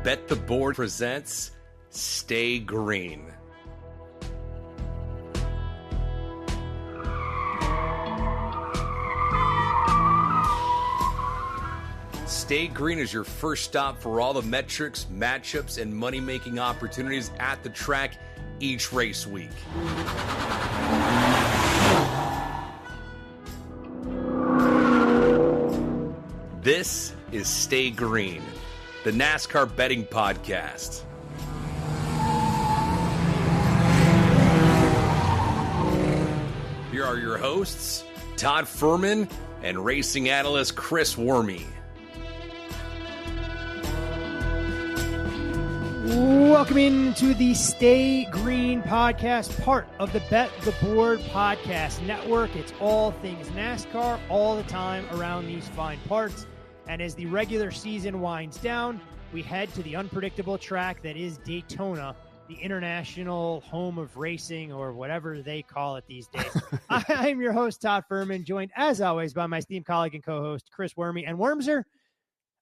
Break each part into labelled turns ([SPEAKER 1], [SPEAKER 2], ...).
[SPEAKER 1] Bet the Board presents Stay Green. Stay Green is your first stop for all the metrics, matchups, and money-making opportunities at the track each race week. This is Stay Green, the NASCAR betting podcast. Here are your hosts, Todd Fuhrman and racing analyst Chris Werme.
[SPEAKER 2] Welcome into the Stay Green podcast, part of the Bet the Board podcast network. It's all things NASCAR all the time around these fine parts. And as the regular season winds down, we head to the unpredictable track that is Daytona, the international home of racing, or whatever they call it these days. I'm your host, Todd Fuhrman, joined as always by my esteemed colleague and co-host, Chris Werme. And Wormser,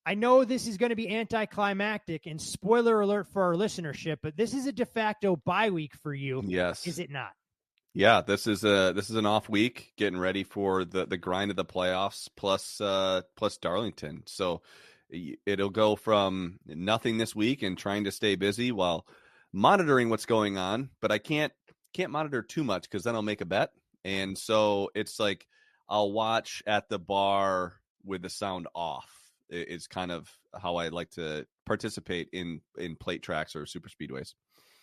[SPEAKER 2] I know this is going to be anticlimactic, and spoiler alert for our listenership, but this is a de facto bye week for you.
[SPEAKER 3] Yes.
[SPEAKER 2] Is it not?
[SPEAKER 3] Yeah, this is an off week, getting ready for the grind of the playoffs plus Darlington. So it'll go from nothing this week and trying to stay busy while monitoring what's going on, but I can't monitor too much because then I'll make a bet. And so it's like I'll watch at the bar with the sound off. It's kind of how I like to participate in plate tracks or super speedways.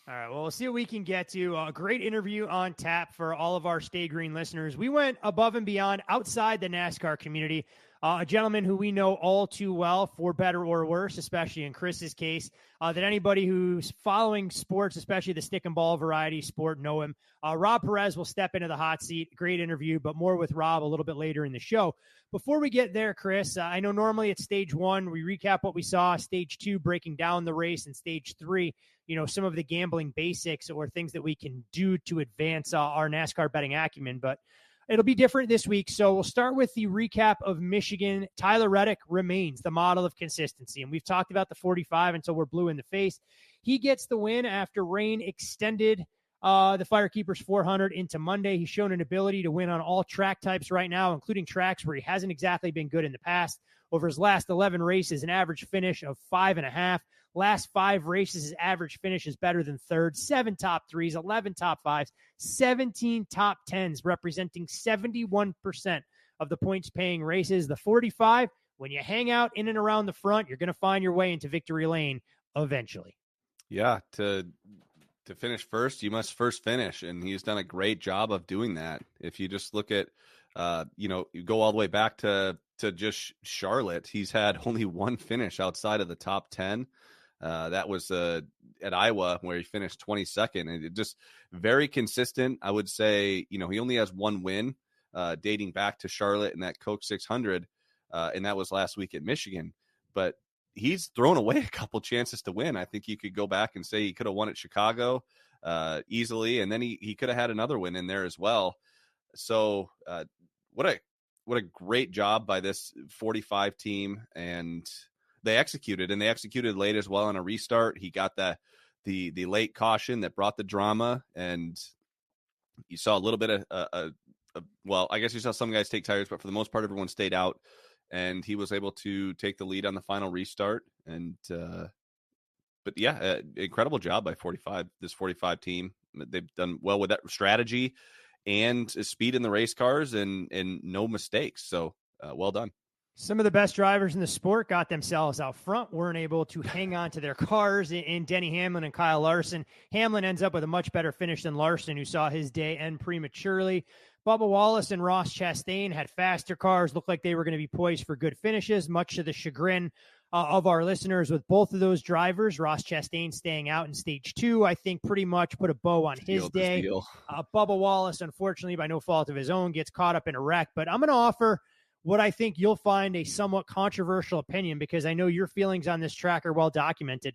[SPEAKER 2] All right, well, we'll see what we can get to. A great interview on tap for all of our Stay Green listeners. We went above and beyond outside the NASCAR community. A gentleman who we know all too well, for better or worse, especially in Chris's case, that anybody who's following sports, especially the stick and ball variety sport, know him. Rob Perez will step into the hot seat. Great interview, but more with Rob a little bit later in the show. Before we get there, Chris, I know normally it's stage one. We recap what we saw. Stage two, breaking down the race. And stage three, some of the gambling basics or things that we can do to advance our NASCAR betting acumen. But it'll be different this week. So we'll start with the recap of Michigan. Tyler Reddick remains the model of consistency. And we've talked about the 45 until we're blue in the face. He gets the win after rain extended the FireKeepers 400 into Monday. He's shown an ability to win on all track types right now, including tracks where he hasn't exactly been good in the past. Over his last 11 races, an average finish of 5.5. Last 5 races, his average finish is better than third. 7 top threes, 11 top fives, 17 top tens, representing 71% of the points-paying races. The 45, when you hang out in and around the front, you're going to find your way into victory lane eventually.
[SPEAKER 3] Yeah, to finish first, you must first finish, and he's done a great job of doing that. If you just look at, you go all the way back to just Charlotte, he's had only one finish outside of the top 10. That was at Iowa, where he finished 22nd, and it just very consistent. I would say, he only has one win dating back to Charlotte and that Coke 600, and that was last week at Michigan. But he's thrown away a couple chances to win. I think you could go back and say he could have won at Chicago easily, and then he could have had another win in there as well. So what a great job by this 45 team, and they executed late as well on a restart. He got the late caution that brought the drama, and you saw a little bit of well, I guess you saw some guys take tires, but for the most part, everyone stayed out, and he was able to take the lead on the final restart. And but yeah, incredible job by this 45 team. They've done well with that strategy and speed in the race cars and no mistakes. So well done.
[SPEAKER 2] Some of the best drivers in the sport got themselves out front, weren't able to hang on to their cars in Denny Hamlin and Kyle Larson. Hamlin ends up with a much better finish than Larson, who saw his day end prematurely. Bubba Wallace and Ross Chastain had faster cars, looked like they were going to be poised for good finishes, much to the chagrin of our listeners with both of those drivers. Ross Chastain staying out in stage 2, I think pretty much put a bow on his day. Bubba Wallace, unfortunately, by no fault of his own, gets caught up in a wreck. But I'm going to offer what I think you'll find a somewhat controversial opinion, because I know your feelings on this track are well documented.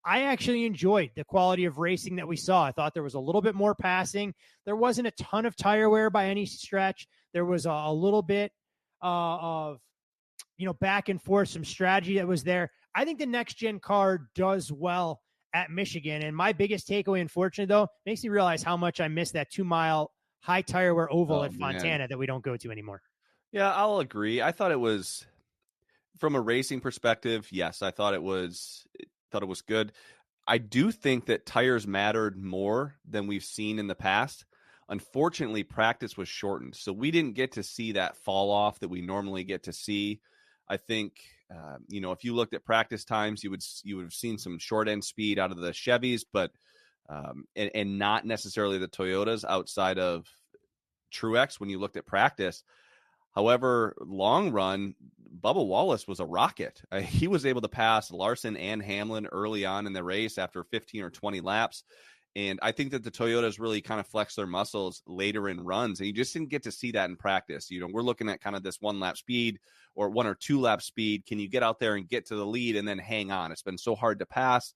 [SPEAKER 2] I actually enjoyed the quality of racing that we saw. I thought there was a little bit more passing. There wasn't a ton of tire wear by any stretch. There was a little bit of back and forth, some strategy that was there. I think the next gen car does well at Michigan. And my biggest takeaway, unfortunately, though, makes me realize how much I miss that 2-mile high tire wear oval at Fontana that we don't go to anymore.
[SPEAKER 3] Yeah, I'll agree. I thought it was, from a racing perspective, yes, I thought it was good. I do think that tires mattered more than we've seen in the past. Unfortunately, practice was shortened, so we didn't get to see that fall off that we normally get to see. I think, if you looked at practice times, you would have seen some short end speed out of the Chevys, but and not necessarily the Toyotas outside of Truex when you looked at practice. However, long run, Bubba Wallace was a rocket. He was able to pass Larson and Hamlin early on in the race after 15 or 20 laps. And I think that the Toyotas really kind of flex their muscles later in runs. And you just didn't get to see that in practice. We're looking at kind of this 1 lap speed or 1 or 2 lap speed. Can you get out there and get to the lead and then hang on? It's been so hard to pass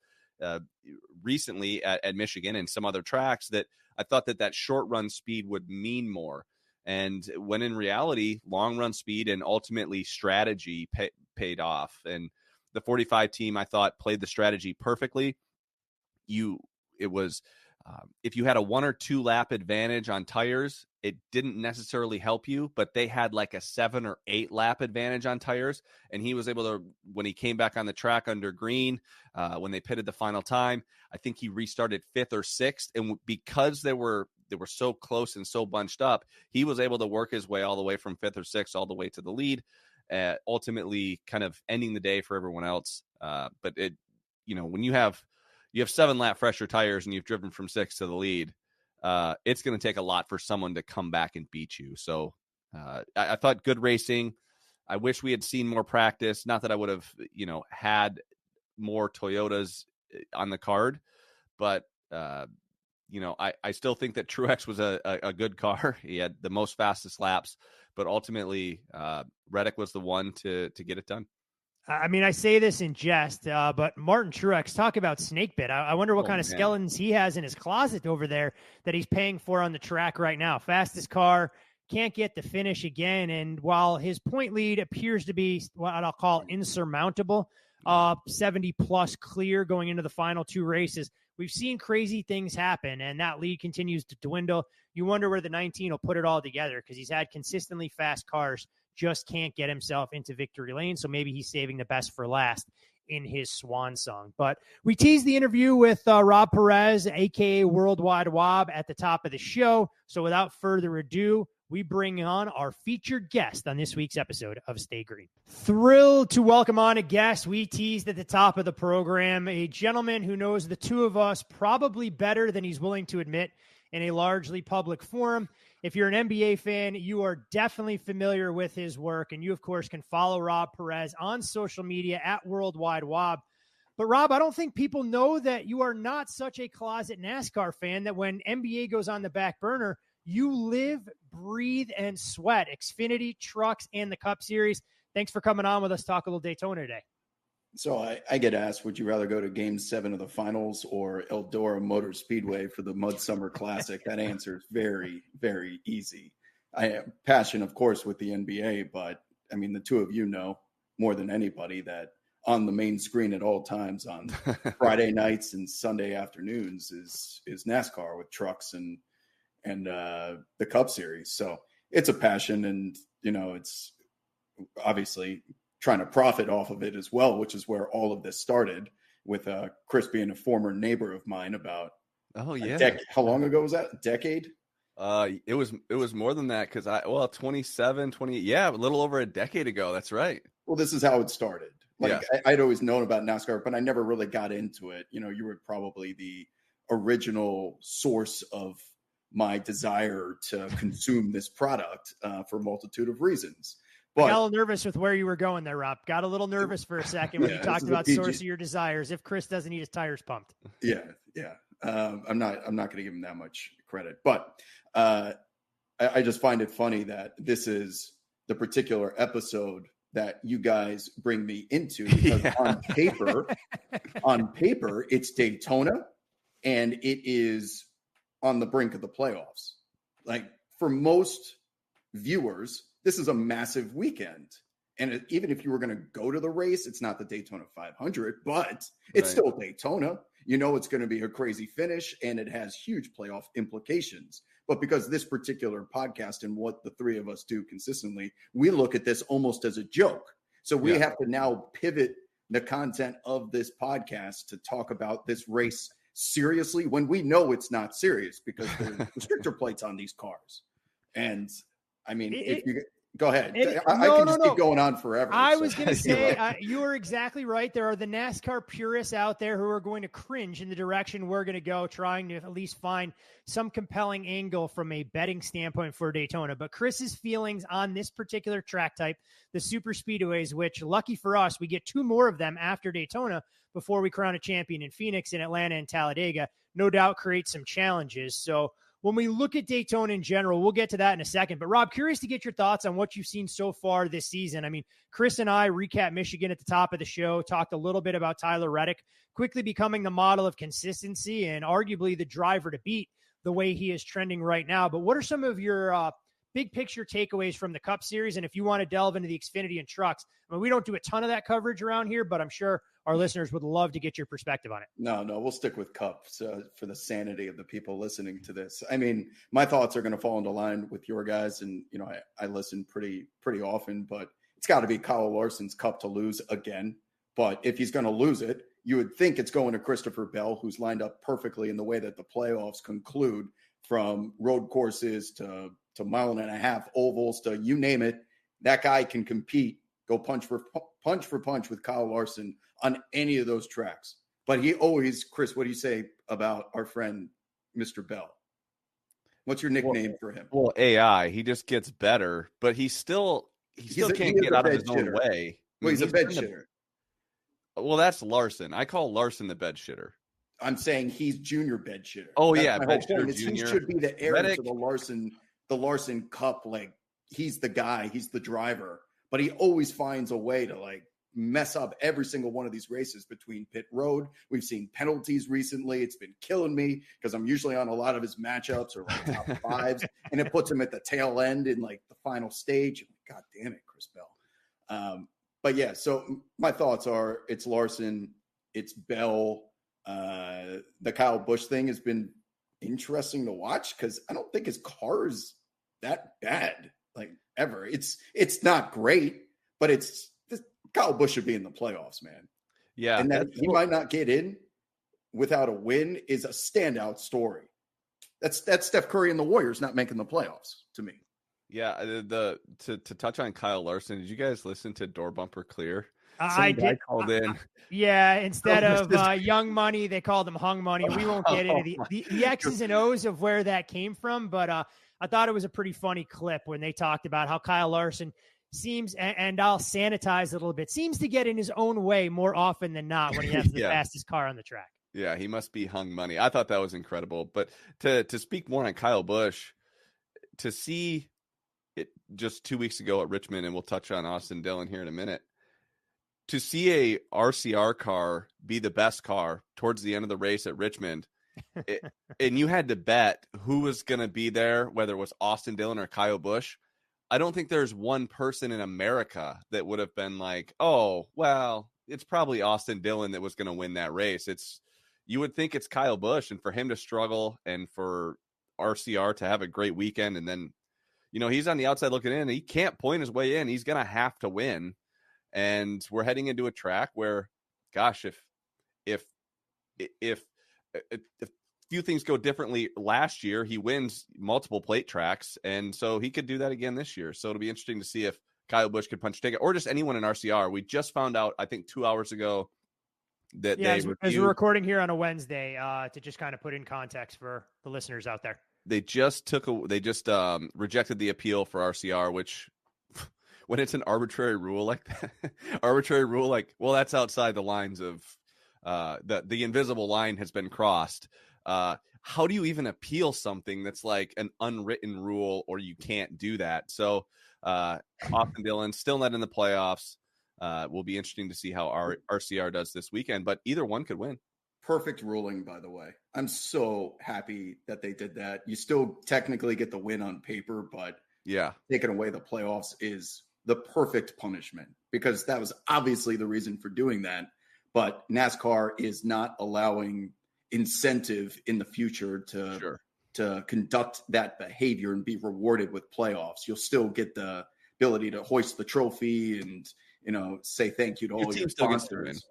[SPEAKER 3] recently at Michigan and some other tracks that I thought that short run speed would mean more. And when in reality, long run speed and ultimately strategy paid off. And the 45 team, I thought, played the strategy perfectly. If you had a 1 or 2 lap advantage on tires, it didn't necessarily help you, but they had like a 7 or 8 lap advantage on tires. And he was able to, when he came back on the track under green, when they pitted the final time, I think he restarted 5th or 6th. And because they were so close and so bunched up, he was able to work his way all the way from 5th or 6th all the way to the lead, ultimately kind of ending the day for everyone else. But when you have 7 lap fresher tires and you've driven from 6th to the lead, it's going to take a lot for someone to come back and beat you. So I thought good racing. I wish we had seen more practice. Not that I would have, had more Toyotas on the card, but I still think that Truex was a good car. He had the most fastest laps, but ultimately Reddick was the one to get it done.
[SPEAKER 2] I mean, I say this in jest, but Martin Truex, talk about snake bit. I wonder what kind of skeletons he has in his closet over there that he's paying for on the track right now. Fastest car, can't get the finish again. And while his point lead appears to be what I'll call insurmountable, 70 plus clear going into the final 2 races, we've seen crazy things happen, and that lead continues to dwindle. You wonder where the 19 will put it all together, because he's had consistently fast cars, just can't get himself into victory lane. So maybe he's saving the best for last in his swan song. But we teased the interview with Rob Perez, a.k.a. Worldwide Wob, at the top of the show. So without further ado, we bring on our featured guest on this week's episode of Stay Green. Thrilled to welcome on a guest we teased at the top of the program, a gentleman who knows the two of us probably better than he's willing to admit in a largely public forum. If you're an NBA fan, you are definitely familiar with his work, and you, of course, can follow Rob Perez on social media at Worldwide Wob. But, Rob, I don't think people know that you are not such a closet NASCAR fan, that when NBA goes on the back burner, you live, breathe, and sweat Xfinity, trucks, and the Cup Series. Thanks for coming on with us, talk a little Daytona today.
[SPEAKER 4] So I get asked, would you rather go to Game 7 of the finals or Eldora Motor Speedway for the Mud Summer Classic? That answer is very, very easy. I am passionate, of course, with the NBA, but, I mean, the two of you know more than anybody that on the main screen at all times on Friday nights and Sunday afternoons is NASCAR with trucks and the Cup Series. So it's a passion, and, it's obviously trying to profit off of it as well, which is where all of this started with Chris being a former neighbor of mine about how long ago was that? A decade?
[SPEAKER 3] It was more than that, because 27, 20, a little over a decade ago. That's right.
[SPEAKER 4] Well, this is how it started. I'd always known about NASCAR, but I never really got into it. You were probably the original source of my desire to consume this product for a multitude of reasons.
[SPEAKER 2] But I got a little nervous with where you were going there, Rob. Got a little nervous for a second when you talked about source of your desires. If Chris doesn't need his tires pumped.
[SPEAKER 4] Yeah. I'm not going to give him that much credit, but I just find it funny that this is the particular episode that you guys bring me into, because on paper, it's Daytona, and it is on the brink of the playoffs. Like, for most viewers, this is a massive weekend. And even if you were going to go to the race, it's not the Daytona 500, but it's still Daytona. You know, it's going to be a crazy finish, and it has huge playoff implications. But because this particular podcast and what the three of us do consistently, we look at this almost as a joke. So we have to now pivot the content of this podcast to talk about this race seriously when we know it's not serious because there are restrictor plates on these cars. And I mean, if you go ahead, I can just keep going on forever.
[SPEAKER 2] I was going to say, you are exactly right. There are the NASCAR purists out there who are going to cringe in the direction we're going to go, trying to at least find some compelling angle from a betting standpoint for Daytona. But Chris's feelings on this particular track type, the super speedways, which lucky for us, we get 2 more of them after Daytona before we crown a champion in Phoenix and Atlanta and Talladega, no doubt create some challenges. So when we look at Daytona in general, we'll get to that in a second. But Rob, curious to get your thoughts on what you've seen so far this season. I mean, Chris and I recap Michigan at the top of the show, talked a little bit about Tyler Reddick quickly becoming the model of consistency and arguably the driver to beat the way he is trending right now. But what are some of your big picture takeaways from the Cup Series? And if you want to delve into the Xfinity and trucks, I mean, we don't do a ton of that coverage around here, but I'm sure our listeners would love to get your perspective on it.
[SPEAKER 4] No, we'll stick with Cups for the sanity of the people listening to this. I mean, my thoughts are going to fall into line with your guys. And, you know, I listen pretty often, but it's got to be Kyle Larson's Cup to lose again. But if he's going to lose it, you would think it's going to Christopher Bell, who's lined up perfectly in the way that the playoffs conclude, from road courses to 1.5-mile ovals to you name it. That guy can compete, go punch for punch with Kyle Larson on any of those tracks. But he always, Chris, what do you say about our friend, Mr. Bell? What's your nickname for him?
[SPEAKER 3] Well, AI, he just gets better, but he still can't get out of his own way.
[SPEAKER 4] Well, he's a bed shitter.
[SPEAKER 3] Well, that's Larson. I call Larson the bed shitter.
[SPEAKER 4] I'm saying he's junior bed shitter.
[SPEAKER 3] Oh,
[SPEAKER 4] that's
[SPEAKER 3] yeah, bed shitter
[SPEAKER 4] He
[SPEAKER 3] junior.
[SPEAKER 4] should be the heir to the Larson Cup. Like, he's the guy, he's the driver, but he always finds a way to like mess up every single one of these races between pit road. We've seen penalties recently. It's been killing me because I'm usually on a lot of his matchups or like top fives, and it puts him at the tail end in like the final stage. God damn it, Chris Bell. But yeah, so my thoughts are it's Larson, it's Bell. The Kyle Busch thing has been interesting to watch because I don't think his car is that bad, like ever. It's not great, but Kyle Busch should be in the playoffs, man.
[SPEAKER 3] Yeah.
[SPEAKER 4] And that he might not get in without a win is a standout story. That's Steph Curry and the Warriors not making the playoffs to me.
[SPEAKER 3] Yeah. To touch on Kyle Larson, did you guys listen to Door Bumper Clear?
[SPEAKER 2] I did.
[SPEAKER 3] Called in.
[SPEAKER 2] Yeah, instead of Young Money, they called him Hung Money. We won't get into the X's and O's of where that came from, but I thought it was a pretty funny clip when they talked about how Kyle Larson seems, and I'll sanitize it a little bit, seems to get in his own way more often than not when he has the fastest car on the track.
[SPEAKER 3] Yeah, he must be Hung Money. I thought that was incredible. But to speak more on Kyle Busch, to see it just 2 weeks ago at Richmond, and we'll touch on Austin Dillon here in a minute, to see a RCR car be the best car towards the end of the race at Richmond, and you had to bet who was going to be there, whether it was Austin Dillon or Kyle Busch. I don't think there's one person in America that would have been like, oh, well, it's probably Austin Dillon that was going to win that race. You would think it's Kyle Busch, and for him to struggle and for RCR to have a great weekend. And then, you know, he's on the outside looking in, and he can't point his way in. He's going to have to win. And we're heading into a track where, gosh, if few things go differently last year, he wins multiple plate tracks, and so he could do that again this year. So it'll be interesting to see if Kyle Busch could punch ticket, or just anyone in RCR. We just found out, I think 2 hours ago, that as we're recording
[SPEAKER 2] here on a Wednesday, to just kind of put in context for the listeners out there.
[SPEAKER 3] They just rejected the appeal for RCR, which when it's an arbitrary rule like that, well, that's outside the lines of the invisible line has been crossed. How do you even appeal something that's like an unwritten rule, or you can't do that? So Austin Dillon still not in the playoffs. Will be interesting to see how our RCR does this weekend, but either one could win.
[SPEAKER 4] Perfect ruling, by the way. I'm so happy that they did that. You still technically get the win on paper, but
[SPEAKER 3] yeah,
[SPEAKER 4] taking away the playoffs is the perfect punishment, because that was obviously the reason for doing that. But NASCAR is not allowing incentive in the future to conduct that behavior and be rewarded with playoffs. You'll still get the ability to hoist the trophy and, say thank you to all your sponsors.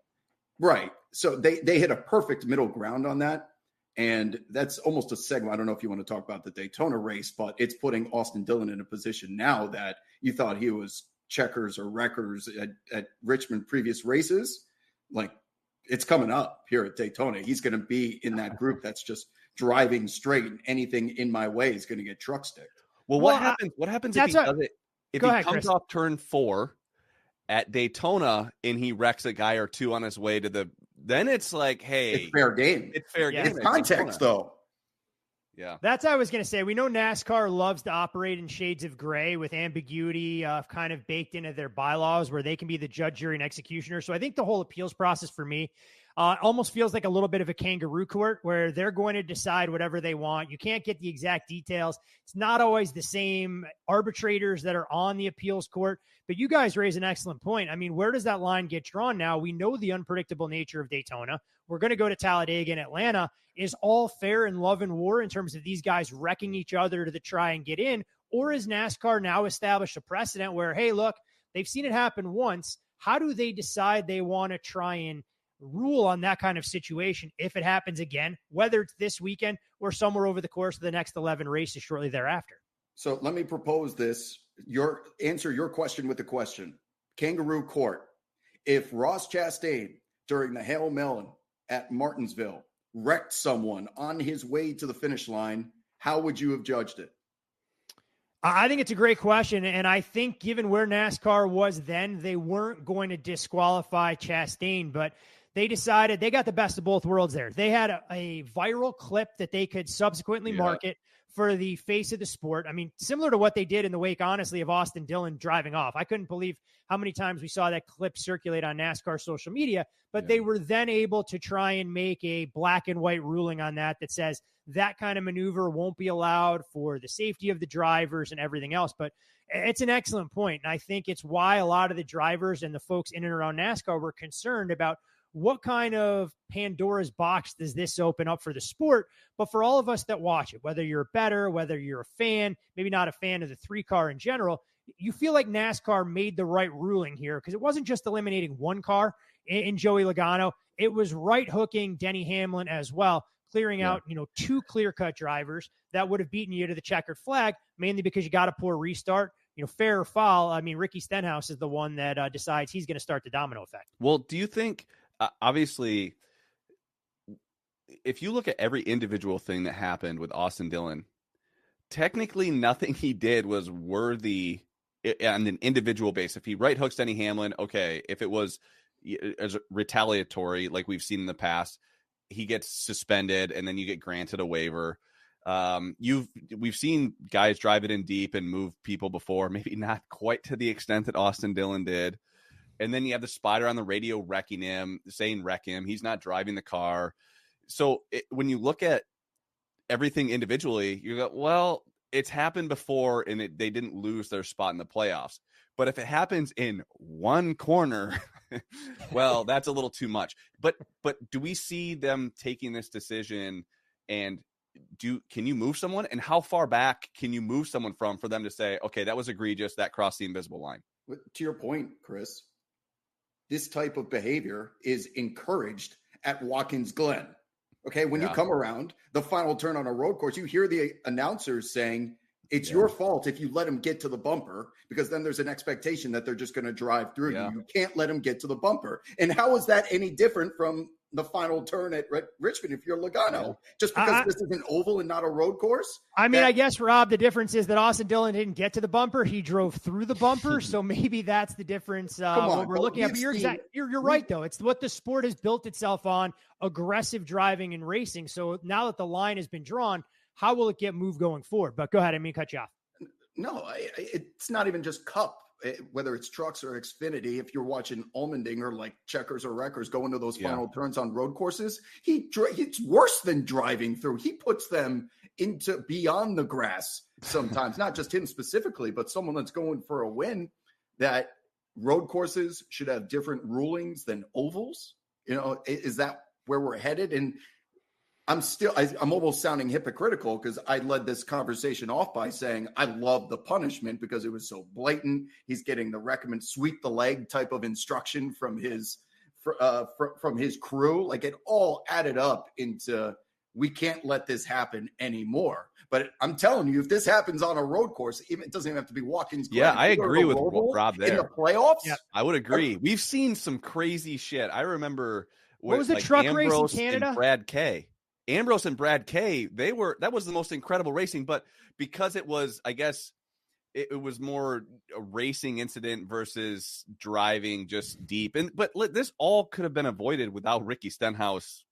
[SPEAKER 4] Right. So they hit a perfect middle ground on that. And that's almost a segue. I don't know if you want to talk about the Daytona race, but it's putting Austin Dillon in a position now that you thought he was checkers or wreckers at Richmond previous races. Like, it's coming up here at Daytona. He's going to be in that group that's just driving straight, and anything in my way is going to get truck sticked.
[SPEAKER 3] Well, what happens if he does it? If he comes off turn 4 at Daytona and he wrecks a guy or two on his way to then it's like, hey,
[SPEAKER 4] it's fair game.
[SPEAKER 3] It's fair game.
[SPEAKER 4] It's context, though.
[SPEAKER 2] Yeah. That's what I was going to say. We know NASCAR loves to operate in shades of gray with ambiguity kind of baked into their bylaws where they can be the judge, jury, and executioner. So I think the whole appeals process for me almost feels like a little bit of a kangaroo court where they're going to decide whatever they want. You can't get the exact details. It's not always the same arbitrators that are on the appeals court, but you guys raise an excellent point. I mean, where does that line get drawn now? We know the unpredictable nature of Daytona. We're going to go to Talladega and Atlanta. Is all fair in love and war in terms of these guys wrecking each other to try and get in? Or is NASCAR now established a precedent where, hey, look, they've seen it happen once. How do they decide they want to try and rule on that kind of situation if it happens again, whether it's this weekend or somewhere over the course of the next 11 races shortly thereafter?
[SPEAKER 4] So let me propose this. Answer your question with the question. Kangaroo court. If Ross Chastain during the Hail Melon at Martinsville wrecked someone on his way to the finish line, how would you have judged it?
[SPEAKER 2] I think it's a great question. And I think given where NASCAR was then, they weren't going to disqualify Chastain, but they decided they got the best of both worlds there. They had a viral clip that they could subsequently market for the face of the sport. I mean, similar to what they did in the wake, honestly, of Austin Dillon driving off. I couldn't believe how many times we saw that clip circulate on NASCAR social media, but they were then able to try and make a black and white ruling on that says that kind of maneuver won't be allowed for the safety of the drivers and everything else. But it's an excellent point. And I think it's why a lot of the drivers and the folks in and around NASCAR were concerned about what kind of Pandora's box does this open up for the sport? But for all of us that watch it, whether you're a bettor, whether you're a fan, maybe not a fan of the 3-car in general, you feel like NASCAR made the right ruling here because it wasn't just eliminating one car in Joey Logano. It was right hooking Denny Hamlin as well, clearing out, 2 clear-cut drivers that would have beaten you to the checkered flag, mainly because you got a poor restart. Fair or foul, I mean, Ricky Stenhouse is the one that decides he's going to start the domino effect.
[SPEAKER 3] Well, do you think... obviously, if you look at every individual thing that happened with Austin Dillon, technically nothing he did was worthy on an individual basis. If he right hooks Denny Hamlin, okay. If it was as retaliatory, like we've seen in the past, he gets suspended and then you get granted a waiver. We've seen guys drive it in deep and move people before, maybe not quite to the extent that Austin Dillon did. And then you have the spotter on the radio wrecking him, saying wreck him. He's not driving the car. So when you look at everything individually, you go, well, it's happened before and they didn't lose their spot in the playoffs. But if it happens in one corner, well, that's a little too much. But do we see them taking this decision and can you move someone? And how far back can you move someone for them to say, okay, that was egregious, that crossed the invisible line?
[SPEAKER 4] To your point, Chris, this type of behavior is encouraged at Watkins Glen. Okay, when you come around the final turn on a road course, you hear the announcers saying it's your fault if you let them get to the bumper, because then there's an expectation that they're just going to drive through you. You can't let them get to the bumper. And how is that any different from the final turn at Richmond if you're Logano? Just because this is an oval and not a road course?
[SPEAKER 2] I mean, I guess, Rob, the difference is that Austin Dillon didn't get to the bumper. He drove through the bumper. So maybe that's the difference what we're looking at. But you're right, though. It's what the sport has built itself on, aggressive driving and racing. So now that the line has been drawn, how will it get moved going forward? But go ahead. I mean, cut you off.
[SPEAKER 4] No, it's not even just Cup. Whether it's trucks or Xfinity, if you're watching Allmendinger, like checkers or wreckers, go into those final turns on road courses, it's worse than driving through. He puts them into beyond the grass sometimes, not just him specifically, but someone that's going for a win. that road courses should have different rulings than ovals? Is that where we're headed? And I'm almost sounding hypocritical because I led this conversation off by saying I love the punishment because it was so blatant. He's getting the recommend sweep the leg type of instruction from his crew. Like, it all added up into, we can't let this happen anymore. But I'm telling you, if this happens on a road course, it doesn't even have to be Watkins Glen.
[SPEAKER 3] Yeah, I agree with Rob there.
[SPEAKER 4] In the playoffs?
[SPEAKER 2] Yeah.
[SPEAKER 3] I would agree. We've seen some crazy shit. I remember
[SPEAKER 2] what was the truck
[SPEAKER 3] Ambrose
[SPEAKER 2] race in Canada?
[SPEAKER 3] And Brad Kay. Ambrose and Brad Kay, that was the most incredible racing, but because it was, I guess, it was more a racing incident versus driving just deep. But this all could have been avoided without Ricky Stenhouse,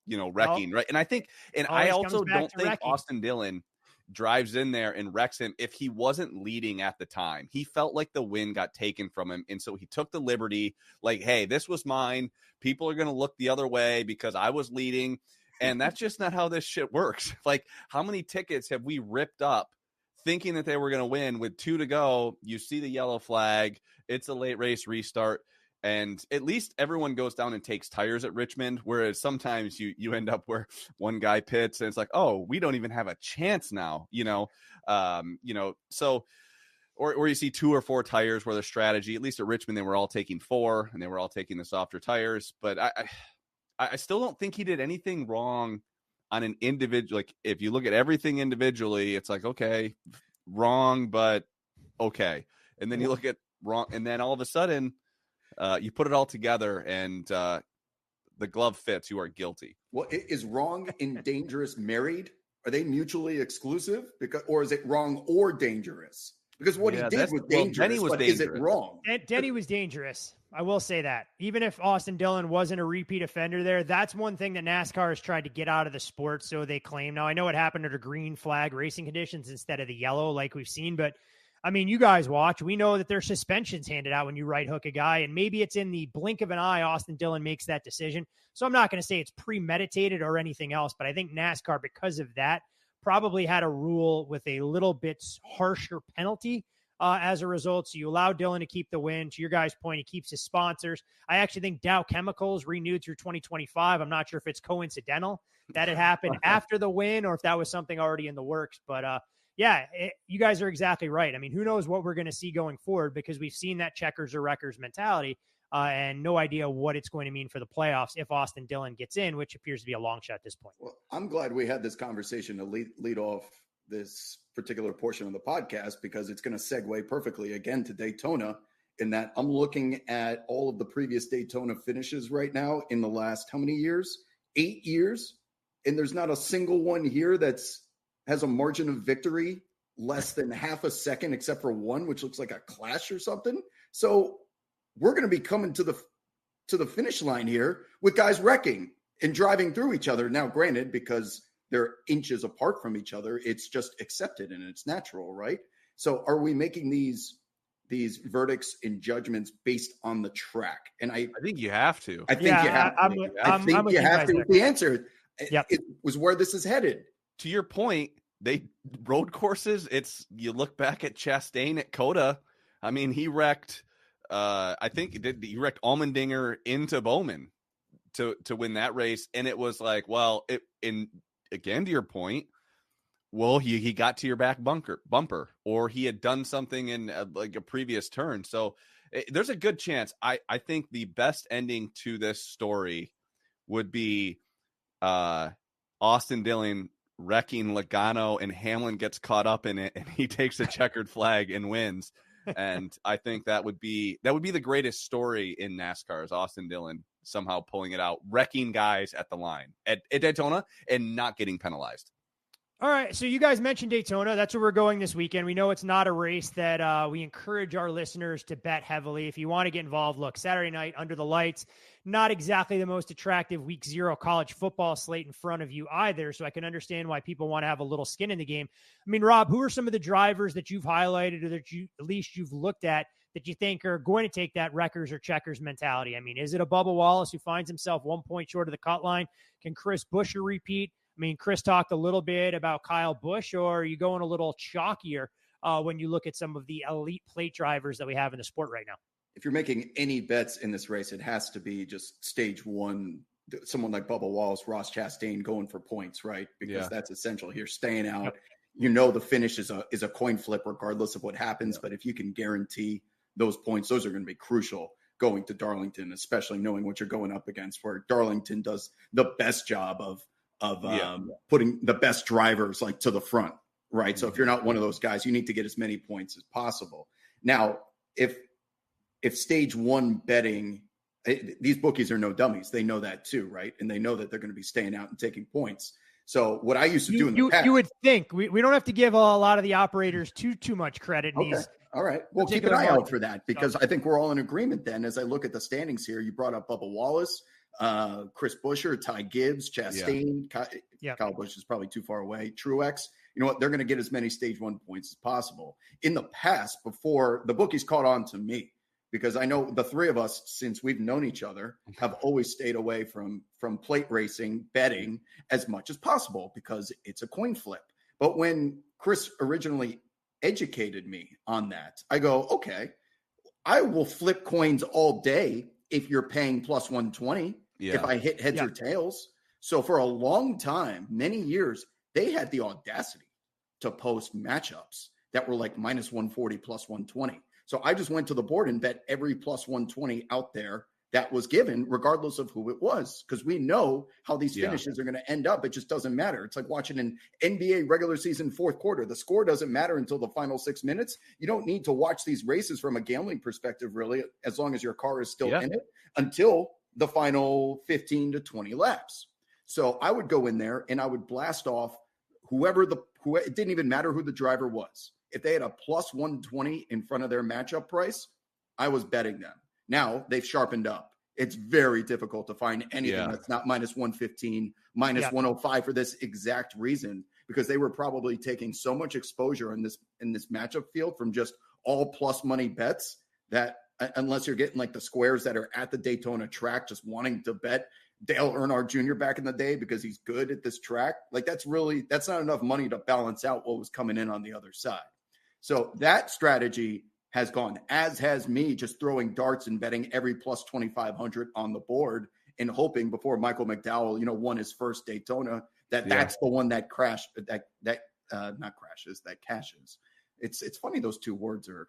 [SPEAKER 3] wrecking, right? And I think, I also don't think Austin Dillon drives in there and wrecks him if he wasn't leading at the time. He felt like the win got taken from him, and so he took the liberty, like, hey, this was mine. People are going to look the other way because I was leading. And that's just not how this shit works. Like, how many tickets have we ripped up thinking that they were going to win with 2 to go? You see the yellow flag. It's a late race restart. And at least everyone goes down and takes tires at Richmond, whereas sometimes you end up where one guy pits and it's like, oh, we don't even have a chance now, so, or you see 2 or 4 tires where the strategy, at least at Richmond, they were all taking 4 and they were all taking the softer tires. But I still don't think he did anything wrong on an individual. Like, if you look at everything individually, it's like, okay, wrong, but okay. And then you look at wrong, and then all of a sudden, you put it all together, and the glove fits. You are guilty.
[SPEAKER 4] Well, is wrong and dangerous married? Are they mutually exclusive? Or is it wrong or dangerous? Because what he did was dangerous.
[SPEAKER 3] Denny was dangerous.
[SPEAKER 4] Is it wrong?
[SPEAKER 2] Denny was dangerous. I will say that. Even if Austin Dillon wasn't a repeat offender there, that's one thing that NASCAR has tried to get out of the sport, so they claim. Now, I know it happened under green flag racing conditions instead of the yellow like we've seen, but, I mean, you guys watch. We know that there's suspensions handed out when you right hook a guy, and maybe it's in the blink of an eye Austin Dillon makes that decision. So I'm not going to say it's premeditated or anything else, but I think NASCAR, because of that, probably had a rule with a little bit harsher penalty as a result. So you allow Dillon to keep the win. To your guys' point, he keeps his sponsors. I actually think Dow Chemicals renewed through 2025. I'm not sure if it's coincidental that it happened after the win or if that was something already in the works. But you guys are exactly right. I mean, who knows what we're going to see going forward, because we've seen that checkers or wreckers mentality and no idea what it's going to mean for the playoffs if Austin Dillon gets in, which appears to be a long shot at this point.
[SPEAKER 4] Well, I'm glad we had this conversation to lead off this particular portion of the podcast, because it's going to segue perfectly again to Daytona, in that I'm looking at all of the previous Daytona finishes right now in the last, how many years? 8 years. And there's not a single one here has a margin of victory less than half a second, except for one, which looks like a clash or something. So we're going to be coming to the finish line here with guys wrecking and driving through each other. Now, granted, because they're inches apart from each other, it's just accepted and it's natural, right? So are we making these verdicts and judgments based on the track? And I think
[SPEAKER 3] you have to.
[SPEAKER 4] I think you have to. I think you have to. The answer it was where this is headed.
[SPEAKER 3] To your point, they road courses. You look back at Chastain at Coda. I mean, he wrecked. I think he wrecked Allmendinger into Bowman to win that race, and it was like, well, again, to your point, well, he got to your back bumper, or he had done something in like a previous turn. So there's a good chance. I think the best ending to this story would be Austin Dillon wrecking Logano, and Hamlin gets caught up in it, and he takes a checkered flag and wins. And I think that would be the greatest story in NASCAR, is Austin Dillon somehow pulling it out, wrecking guys at the line at Daytona and not getting penalized.
[SPEAKER 2] All right, so you guys mentioned Daytona. That's where we're going this weekend. We know it's not a race that we encourage our listeners to bet heavily. If you want to get involved, look, Saturday night under the lights, not exactly the most attractive week 0 college football slate in front of you either, so I can understand why people want to have a little skin in the game. I mean, Rob, who are some of the drivers that you've highlighted or that at least you've looked at that you think are going to take that wreckers or checkers mentality? I mean, is it a Bubba Wallace who finds himself 1 point short of the cut line? Can Chris Buescher repeat? I mean, Chris talked a little bit about Kyle Busch, or are you going a little chalkier when you look at some of the elite plate drivers that we have in the sport right now.
[SPEAKER 4] If you're making any bets in this race, it has to be just stage one, someone like Bubba Wallace, Ross Chastain going for points, right? Because that's essential here, staying out. Yep. You know, the finish is a coin flip regardless of what happens. Yep. But if you can guarantee those points, those are going to be crucial going to Darlington, especially knowing what you're going up against, where Darlington does the best job of putting the best drivers like to the front, right? So if you're not one of those guys, you need to get as many points as possible. Now, if stage one betting, these bookies are no dummies. They know that too, right? And they know that they're going to be staying out and taking points. So what I used to do in the past,
[SPEAKER 2] you would think we don't have to give a lot of the operators too much credit.
[SPEAKER 4] Okay. All right. Well, keep an eye out for that, because I think we're all in agreement then. As I look at the standings here, you brought up Bubba Wallace, Chris Buescher, Ty Gibbs, Chastain. Kyle Busch is probably too far away. Truex. You know what? They're going to get as many stage one points as possible. In the past, before the bookies caught on to me, because I know the three of us, since we've known each other, have always stayed away from plate racing, betting as much as possible because it's a coin flip. But when Chris originally educated me on that, I go, okay, I will flip coins all day if you're paying plus 120, if I hit heads or tails. So for a long time, many years, they had the audacity to post matchups that were like minus 140, plus 120. So I just went to the board and bet every plus 120 out there that was given, regardless of who it was, because we know how these finishes are going to end up. It just doesn't matter. It's like watching an NBA regular season fourth quarter. The score doesn't matter until the final 6 minutes. You don't need to watch these races from a gambling perspective, really, as long as your car is still in it, until the final 15 to 20 laps. So I would go in there and I would blast off it didn't even matter who the driver was. If they had a plus 120 in front of their matchup price, I was betting them. Now they've sharpened up. It's very difficult to find anything that's not minus 115, minus 105 for this exact reason, because they were probably taking so much exposure in this matchup field from just all plus money bets that unless you're getting like the squares that are at the Daytona track, just wanting to bet Dale Earnhardt Jr. back in the day because he's good at this track, like that's not enough money to balance out what was coming in on the other side. So that strategy has gone, as has me just throwing darts and betting every plus 2,500 on the board and hoping before Michael McDowell, won his first Daytona, that's the one that crashed, not crashes, that cashes. It's funny. Those two words are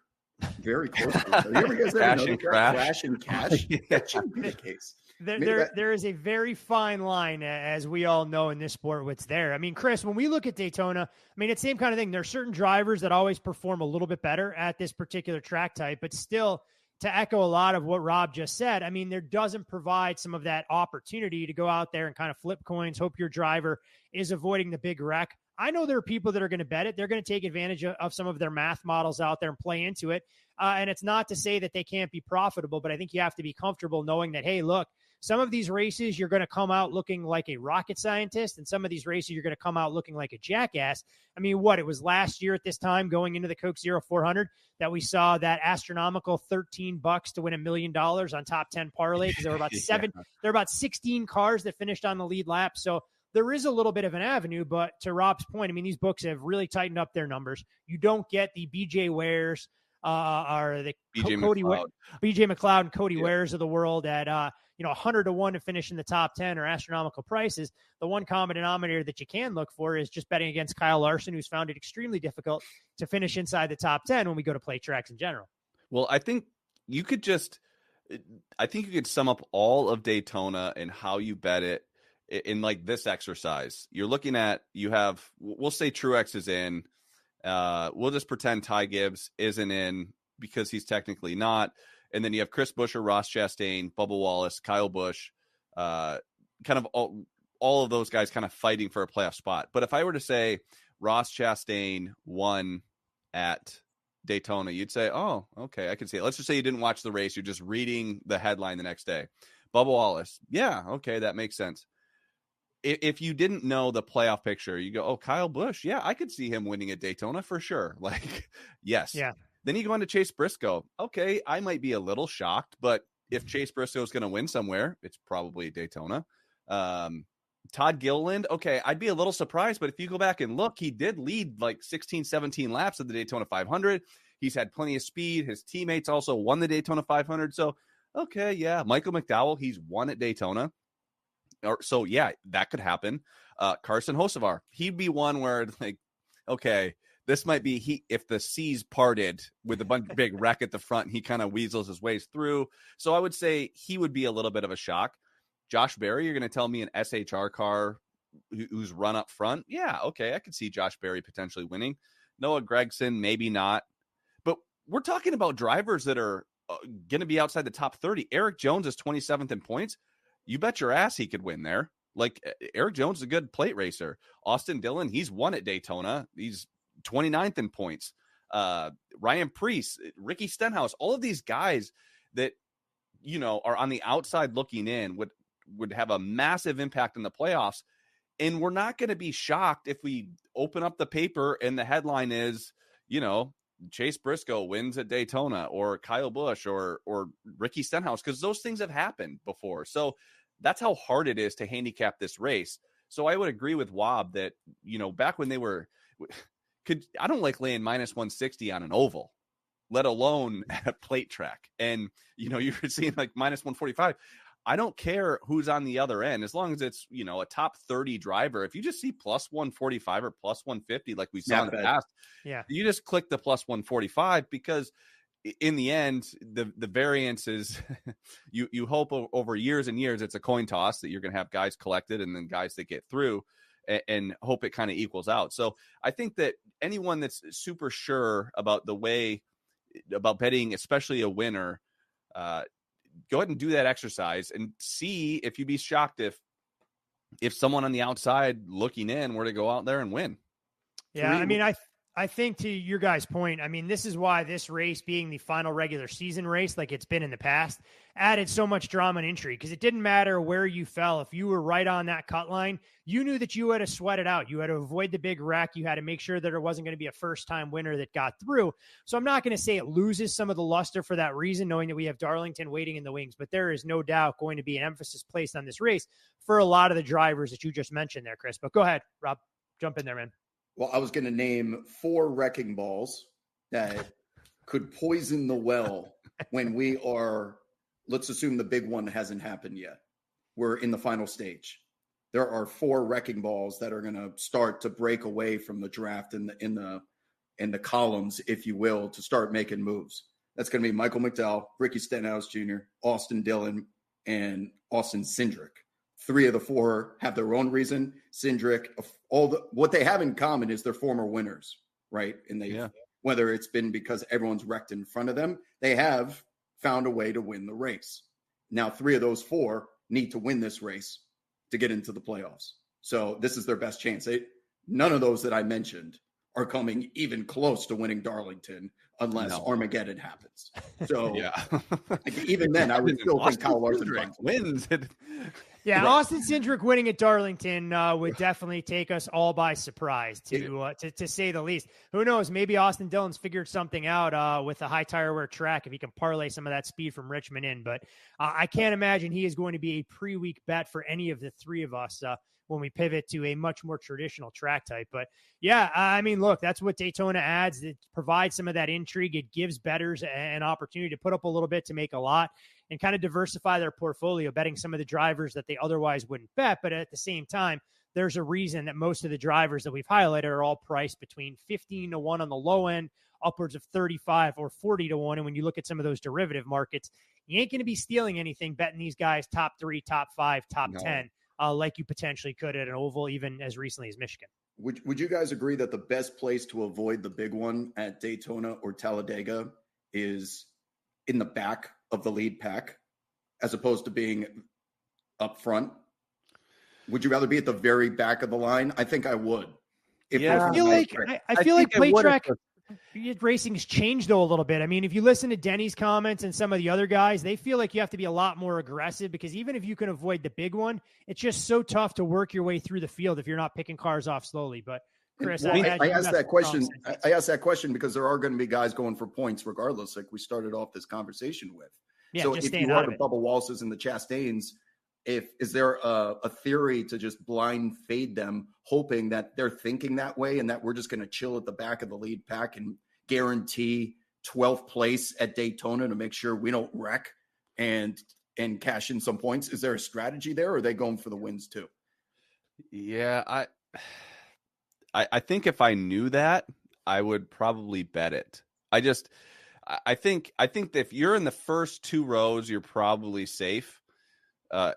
[SPEAKER 4] very close. Have you ever guys crash and cash? That should be the case.
[SPEAKER 2] There is a very fine line, as we all know in this sport, what's there. I mean, Chris, when we look at Daytona, it's the same kind of thing. There's certain drivers that always perform a little bit better at this particular track type, but still, to echo a lot of what Rob just said, there doesn't provide some of that opportunity to go out there and kind of flip coins, hope your driver is avoiding the big wreck. I know there are people that are going to bet it. They're going to take advantage of some of their math models out there and play into it. And it's not to say that they can't be profitable, but I think you have to be comfortable knowing that, hey, look, some of these races, you're going to come out looking like a rocket scientist, and some of these races, you're going to come out looking like a jackass. It was last year at this time going into the Coke Zero 400 that we saw that astronomical $13 to win $1 million on top 10 parlay, because there were about there were about 16 cars that finished on the lead lap. So there is a little bit of an avenue, but to Rob's point, these books have really tightened up their numbers. You don't get the BJ Wares or the BJ McLeod and Cody Wares of the world at 100 to 1 to finish in the top 10 or astronomical prices. The one common denominator that you can look for is just betting against Kyle Larson, who's found it extremely difficult to finish inside the top 10 when we go to play tracks in general. Well,
[SPEAKER 3] I think you could sum up all of Daytona and how you bet it in like this exercise. You're looking at, we'll say Truex is in. We'll just pretend Ty Gibbs isn't in because he's technically not. And then you have Chris Buescher, Ross Chastain, Bubba Wallace, Kyle Busch, kind of all of those guys kind of fighting for a playoff spot. But if I were to say Ross Chastain won at Daytona, you'd say, oh, okay, I can see it. Let's just say you didn't watch the race. You're just reading the headline the next day. Bubba Wallace. Yeah, okay, that makes sense. If you didn't know the playoff picture, you go, oh, Kyle Busch. Yeah, I could see him winning at Daytona for sure. Like, yes. Yeah. Then you go on to Chase Briscoe. Okay, I might be a little shocked, but if Chase Briscoe is going to win somewhere, it's probably Daytona. Todd Gilliland, okay, I'd be a little surprised, but if you go back and look, he did lead like 16, 17 laps of the Daytona 500. He's had plenty of speed. His teammates also won the Daytona 500. So, okay, yeah, Michael McDowell, he's won at Daytona. So, yeah, that could happen. Carson Hocevar, he'd be one where, like, okay, this might be if the seas parted with a bunch big wreck at the front, he kind of weasels his ways through. So I would say he would be a little bit of a shock. Josh Berry, you're going to tell me an SHR car who's run up front? Yeah, okay, I could see Josh Berry potentially winning. Noah Gragson, maybe not. But we're talking about drivers that are going to be outside the top 30. Eric Jones is 27th in points. You bet your ass he could win there. Like, Eric Jones is a good plate racer. Austin Dillon, he's won at Daytona. He's 29th in points. Ryan Preece, Ricky Stenhouse, all of these guys that, are on the outside looking in would have a massive impact in the playoffs. And we're not going to be shocked if we open up the paper and the headline is, Chase Briscoe wins at Daytona, or Kyle Busch or Ricky Stenhouse, because those things have happened before. So that's how hard it is to handicap this race. So I would agree with Wob that, back when they were I don't like laying minus 160 on an oval, let alone at a plate track. And, you were seeing like minus 145. I don't care who's on the other end, as long as it's, a top 30 driver. If you just see plus 145 or plus 150, like we saw in the past, you just click the plus 145, because in the end, the variance is you hope over years and years, it's a coin toss that you're going to have guys collected and then guys that get through, and hope it kind of equals out. So I think that anyone that's super sure about about betting, especially a winner, go ahead and do that exercise and see if you'd be shocked if someone on the outside looking in were to go out there and win.
[SPEAKER 2] Yeah. I think, to your guys' point, this is why this race, being the final regular season race, like it's been in the past, added so much drama and intrigue, because it didn't matter where you fell. If you were right on that cut line, you knew that you had to sweat it out. You had to avoid the big wreck. You had to make sure that there wasn't going to be a first-time winner that got through. So I'm not going to say it loses some of the luster for that reason, knowing that we have Darlington waiting in the wings, but there is no doubt going to be an emphasis placed on this race for a lot of the drivers that you just mentioned there, Chris. But go ahead, Rob. Jump in there, man.
[SPEAKER 4] Well, I was going to name 4 wrecking balls that could poison the well when we are, let's assume the big one hasn't happened yet. We're in the final stage. There are 4 wrecking balls that are going to start to break away from the draft in the columns, if you will, to start making moves. That's going to be Michael McDowell, Ricky Stenhouse Jr., Austin Dillon, and Austin Cindric. 3 of the 4 have their own reason. Cindric, what they have in common is they're former winners, right? And whether it's been because everyone's wrecked in front of them, they have found a way to win the race. Now, 3 of those 4 need to win this race to get into the playoffs. So this is their best chance. None of those that I mentioned are coming even close to winning Darlington unless Armageddon happens. So even then, I would still think Kyle Larson
[SPEAKER 3] wins.
[SPEAKER 2] Yeah, right. Austin Cindric winning at Darlington would definitely take us all by surprise, to say the least. Who knows? Maybe Austin Dillon's figured something out with a high tire wear track, if he can parlay some of that speed from Richmond in. But I can't imagine he is going to be a pre-week bet for any of the 3 of us when we pivot to a much more traditional track type. But yeah, look, that's what Daytona adds. It provides some of that intrigue. It gives bettors an opportunity to put up a little bit to make a lot, and kind of diversify their portfolio, betting some of the drivers that they otherwise wouldn't bet. But at the same time, there's a reason that most of the drivers that we've highlighted are all priced between 15 to 1 on the low end, upwards of 35 or 40 to 1. And when you look at some of those derivative markets, you ain't going to be stealing anything betting these guys top 3, top 5, top 10, like you potentially could at an oval, even as recently as Michigan.
[SPEAKER 4] Would you guys agree that the best place to avoid the big one at Daytona or Talladega is in the back of the lead pack, as opposed to being up front? Would you rather be at the very back of the line? I think I would.
[SPEAKER 2] I feel like plate track racing's changed though a little bit. If you listen to Denny's comments and some of the other guys, they feel like you have to be a lot more aggressive, because even if you can avoid the big one, it's just so tough to work your way through the field if you're not picking cars off slowly. But Chris,
[SPEAKER 4] I asked that question. I asked that question because there are going to be guys going for points regardless, like we started off this conversation with.
[SPEAKER 2] Yeah,
[SPEAKER 4] so if you are the Bubba Wals's and the Chastains, Is there a theory to just blind fade them, hoping that they're thinking that way and that we're just going to chill at the back of the lead pack and guarantee 12th place at Daytona to make sure we don't wreck and cash in some points? Is there a strategy there, or are they going for the wins too?
[SPEAKER 3] Yeah, I think if I knew that, I would probably bet it. I think that if you're in the first 2 rows, you're probably safe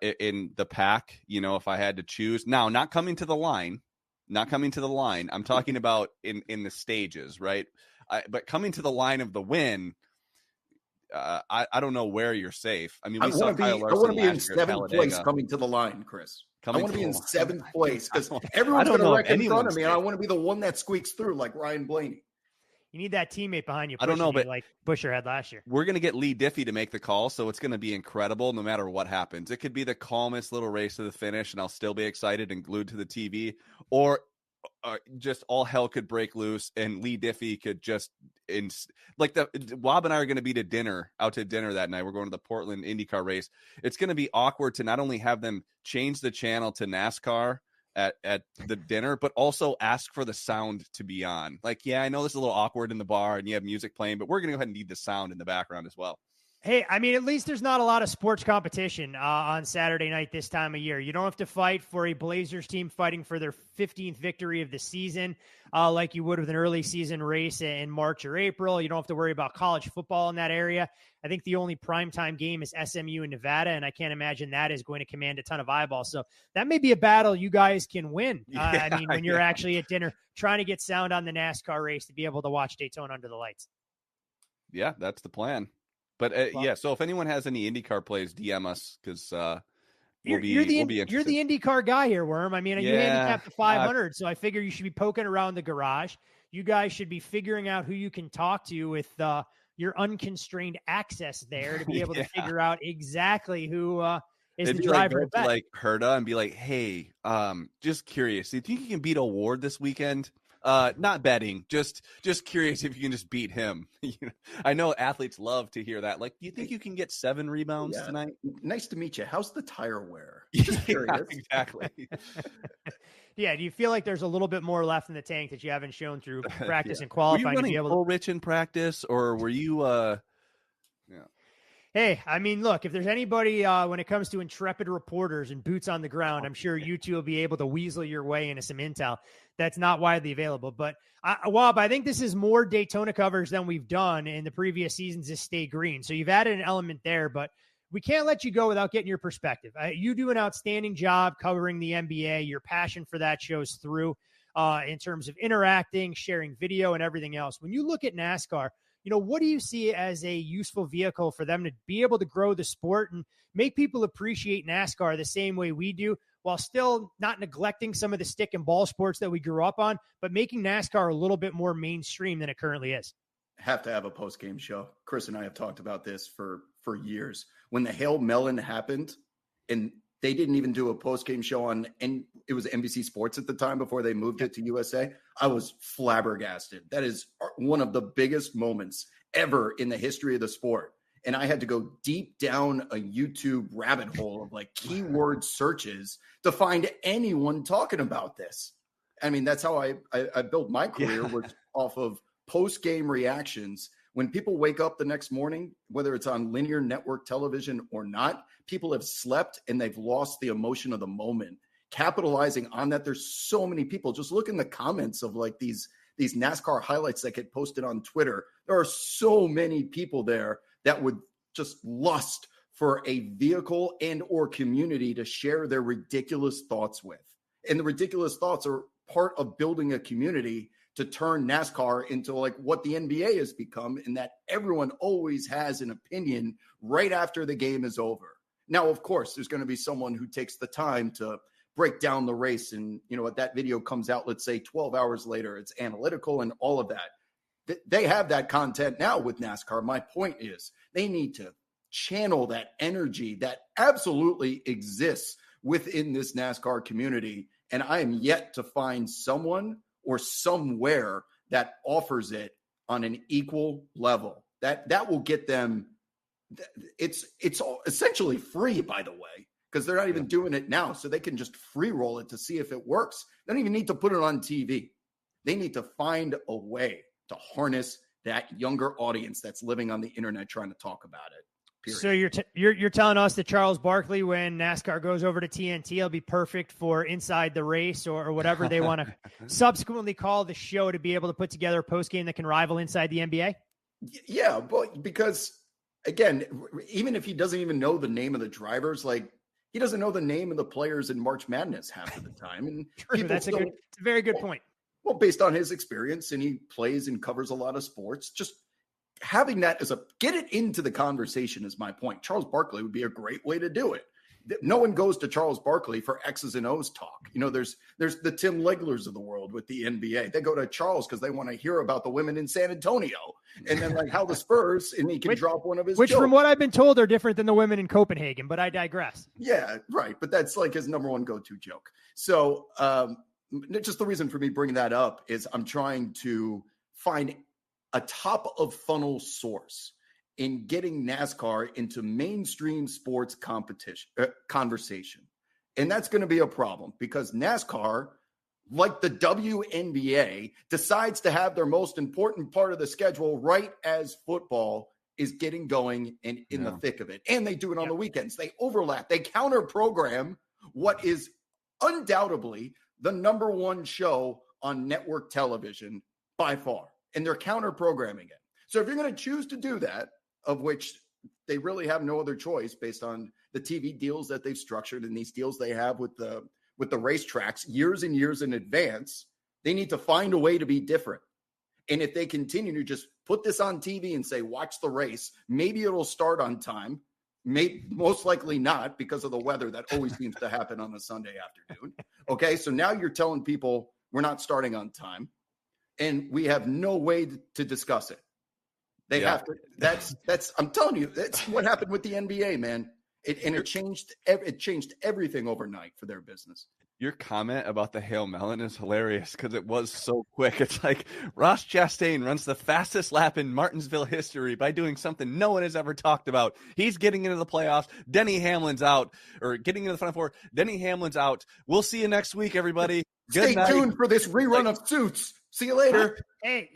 [SPEAKER 3] in the pack. If I had to choose now, not coming to the line. I'm talking about in the stages, right? But coming to the line of the win, I don't know where you're safe. I mean, we saw Kyle Larson.
[SPEAKER 4] I want to be in
[SPEAKER 3] last year at
[SPEAKER 4] 7th place
[SPEAKER 3] Talladega.
[SPEAKER 4] coming to the line, Chris. I want to be in 7th place because
[SPEAKER 3] I
[SPEAKER 4] everyone's
[SPEAKER 3] don't
[SPEAKER 4] going to
[SPEAKER 3] know
[SPEAKER 4] wreck
[SPEAKER 3] if
[SPEAKER 4] in front of me, and I
[SPEAKER 3] anyone's
[SPEAKER 4] want to be the one that squeaks through like Ryan Blaney.
[SPEAKER 2] You need that teammate behind you.
[SPEAKER 3] I don't know, but
[SPEAKER 2] like Busher had last year.
[SPEAKER 3] We're going to get Lee Diffie to make the call, so it's going to be incredible no matter what happens. It could be the calmest little race to the finish, and I'll still be excited and glued to the TV, or just all hell could break loose, and Lee Diffie could just Wob and I are going to be out to dinner that night. We're going to the Portland IndyCar race. It's going to be awkward to not only have them change the channel to NASCAR at the dinner, but also ask for the sound to be on. Yeah, I know this is a little awkward in the bar and you have music playing, but we're going to go ahead and need the sound in the background as well.
[SPEAKER 2] Hey, I mean, at least there's not a lot of sports competition on Saturday night this time of year. You don't have to fight for a Blazers team fighting for their 15th victory of the season like you would with an early season race in March or April. You don't have to worry about college football in that area. I think the only primetime game is SMU in Nevada, and I can't imagine that is going to command a ton of eyeballs. So that may be a battle you guys can win. When you're actually at dinner trying to get sound on the NASCAR race to be able to watch Daytona under the lights.
[SPEAKER 3] Yeah, that's the plan. But so if anyone has any IndyCar plays, DM us because we'll be interested.
[SPEAKER 2] You're the IndyCar guy here, Worm. I mean, you handicapped the 500, so I figure you should be poking around the garage. You guys should be figuring out who you can talk to with your unconstrained access there to be able to figure out exactly who is the driver.
[SPEAKER 3] Like Herta and be like, hey, just curious. Do you think you can beat O'Ward this weekend? Not betting, just curious if you can just beat him. I know athletes love to hear that. Do you think you can get 7 rebounds tonight?
[SPEAKER 4] Nice to meet you. How's the tire wear? Just curious.
[SPEAKER 3] Exactly.
[SPEAKER 2] Yeah. Do you feel like there's a little bit more left in the tank that you haven't shown through practice and qualifying?
[SPEAKER 3] Were you running
[SPEAKER 2] to be able
[SPEAKER 3] full rich in practice, or were you?
[SPEAKER 2] Hey, I mean, look, if there's anybody when it comes to intrepid reporters and boots on the ground, I'm sure you two will be able to weasel your way into some intel that's not widely available. But, Wob, I think this is more Daytona coverage than we've done in the previous seasons of Stay Green. So you've added an element there, but we can't let you go without getting your perspective. You do an outstanding job covering the NBA. Your passion for that shows through in terms of interacting, sharing video, and everything else. When you look at NASCAR, what do you see as a useful vehicle for them to be able to grow the sport and make people appreciate NASCAR the same way we do, while still not neglecting some of the stick and ball sports that we grew up on, but making NASCAR a little bit more mainstream than it currently is?
[SPEAKER 4] Have to have a post-game show. Chris and I have talked about this for years. When the Hail Melon happened, and they didn't even do a post-game show on, and it was NBC Sports at the time before they moved it to USA. I was flabbergasted. That is one of the biggest moments ever in the history of the sport. And I had to go deep down a YouTube rabbit hole of keyword searches to find anyone talking about this. I mean, that's how I built my career, was off of post-game reactions. When people wake up the next morning, whether it's on linear network television or not, people have slept and they've lost the emotion of the moment. Capitalizing on that, there's so many people. Just look in the comments of these NASCAR highlights that get posted on Twitter. There are so many people there that would just lust for a vehicle and or community to share their ridiculous thoughts with. And the ridiculous thoughts are part of building a community to turn NASCAR into what the NBA has become, in that everyone always has an opinion right after the game is over. Now, of course, there's going to be someone who takes the time to break down the race, and that video comes out, let's say 12 hours later, it's analytical and all of that. They have that content now with NASCAR. My point is they need to channel that energy that absolutely exists within this NASCAR community. And I am yet to find someone or somewhere that offers it on an equal level. That will get them. It's essentially free, by the way. because they're not even doing it now. So they can just free roll it to see if it works. They don't even need to put it on TV. They need to find a way to harness that younger audience that's living on the internet trying to talk about it. Period.
[SPEAKER 2] So you're telling us that Charles Barkley, when NASCAR goes over to TNT, will be perfect for Inside the Race or whatever they want to subsequently call the show to be able to put together a post game that can rival Inside the NBA?
[SPEAKER 4] Yeah, but because again, even if he doesn't even know the name of the drivers, like he doesn't know the name of the players in March Madness half of the time. And
[SPEAKER 2] True, it's a very good point.
[SPEAKER 4] Well, based on his experience, and he plays and covers a lot of sports, just having that as get it into the conversation is my point. Charles Barkley would be a great way to do it. No one goes to Charles Barkley for X's and O's talk. You know, there's the Tim Leglers of the world with the NBA. They go to Charles because they want to hear about the women in San Antonio and then like how the Spurs, and he can drop one of his
[SPEAKER 2] which
[SPEAKER 4] jokes.
[SPEAKER 2] From what I've been told are different than the women in Copenhagen, but I digress.
[SPEAKER 4] Yeah, right. But that's like his number one go-to joke. So just the reason for me bringing that up is I'm trying to find a top of funnel source in getting NASCAR into mainstream sports conversation. And that's going to be a problem because NASCAR, like the WNBA, decides to have their most important part of the schedule right as football is getting going and in the thick of it. And they do it on the weekends. They overlap. They counter program what is undoubtedly the number one show on network television by far. And they're counter programming it. So if you're going to choose to do that, of which they really have no other choice based on the TV deals that they've structured and these deals they have with the racetracks years and years in advance, they need to find a way to be different. And if they continue to just put this on TV and say, watch the race, maybe it'll start on time. Most likely not, because of the weather that always seems to happen on a Sunday afternoon. Okay, so now you're telling people we're not starting on time, and we have no way to discuss it. They have to. That's. I'm telling you, that's what happened with the NBA, man. It changed everything overnight for their business.
[SPEAKER 3] Your comment about the Hail Melon is hilarious because it was so quick. It's like Ross Chastain runs the fastest lap in Martinsville history by doing something no one has ever talked about. He's getting into the playoffs. Denny Hamlin's out, or getting into the Final Four. Denny Hamlin's out. We'll see you next week, everybody.
[SPEAKER 4] Stay tuned for this rerun of Suits. See you later.
[SPEAKER 2] Hey,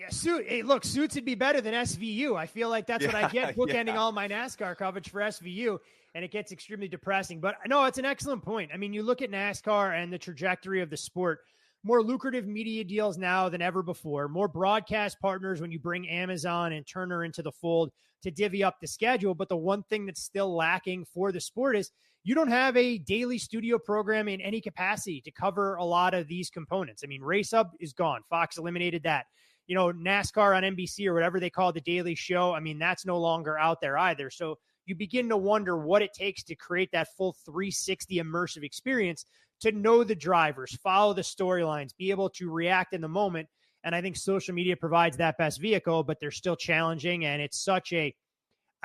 [SPEAKER 2] look, Suits would be better than SVU. I feel like that's what I get bookending all my NASCAR coverage for SVU. And it gets extremely depressing. But no, it's an excellent point. I mean, you look at NASCAR and the trajectory of the sport, more lucrative media deals now than ever before, more broadcast partners when you bring Amazon and Turner into the fold to divvy up the schedule. But the one thing that's still lacking for the sport is you don't have a daily studio program in any capacity to cover a lot of these components. I mean, Race Up is gone. Fox eliminated that. You know, NASCAR on NBC or whatever they call the daily show, I mean, that's no longer out there either. So you begin to wonder what it takes to create that full 360 immersive experience to know the drivers, follow the storylines, be able to react in the moment. And I think social media provides that best vehicle, but they're still challenging. And it's such a,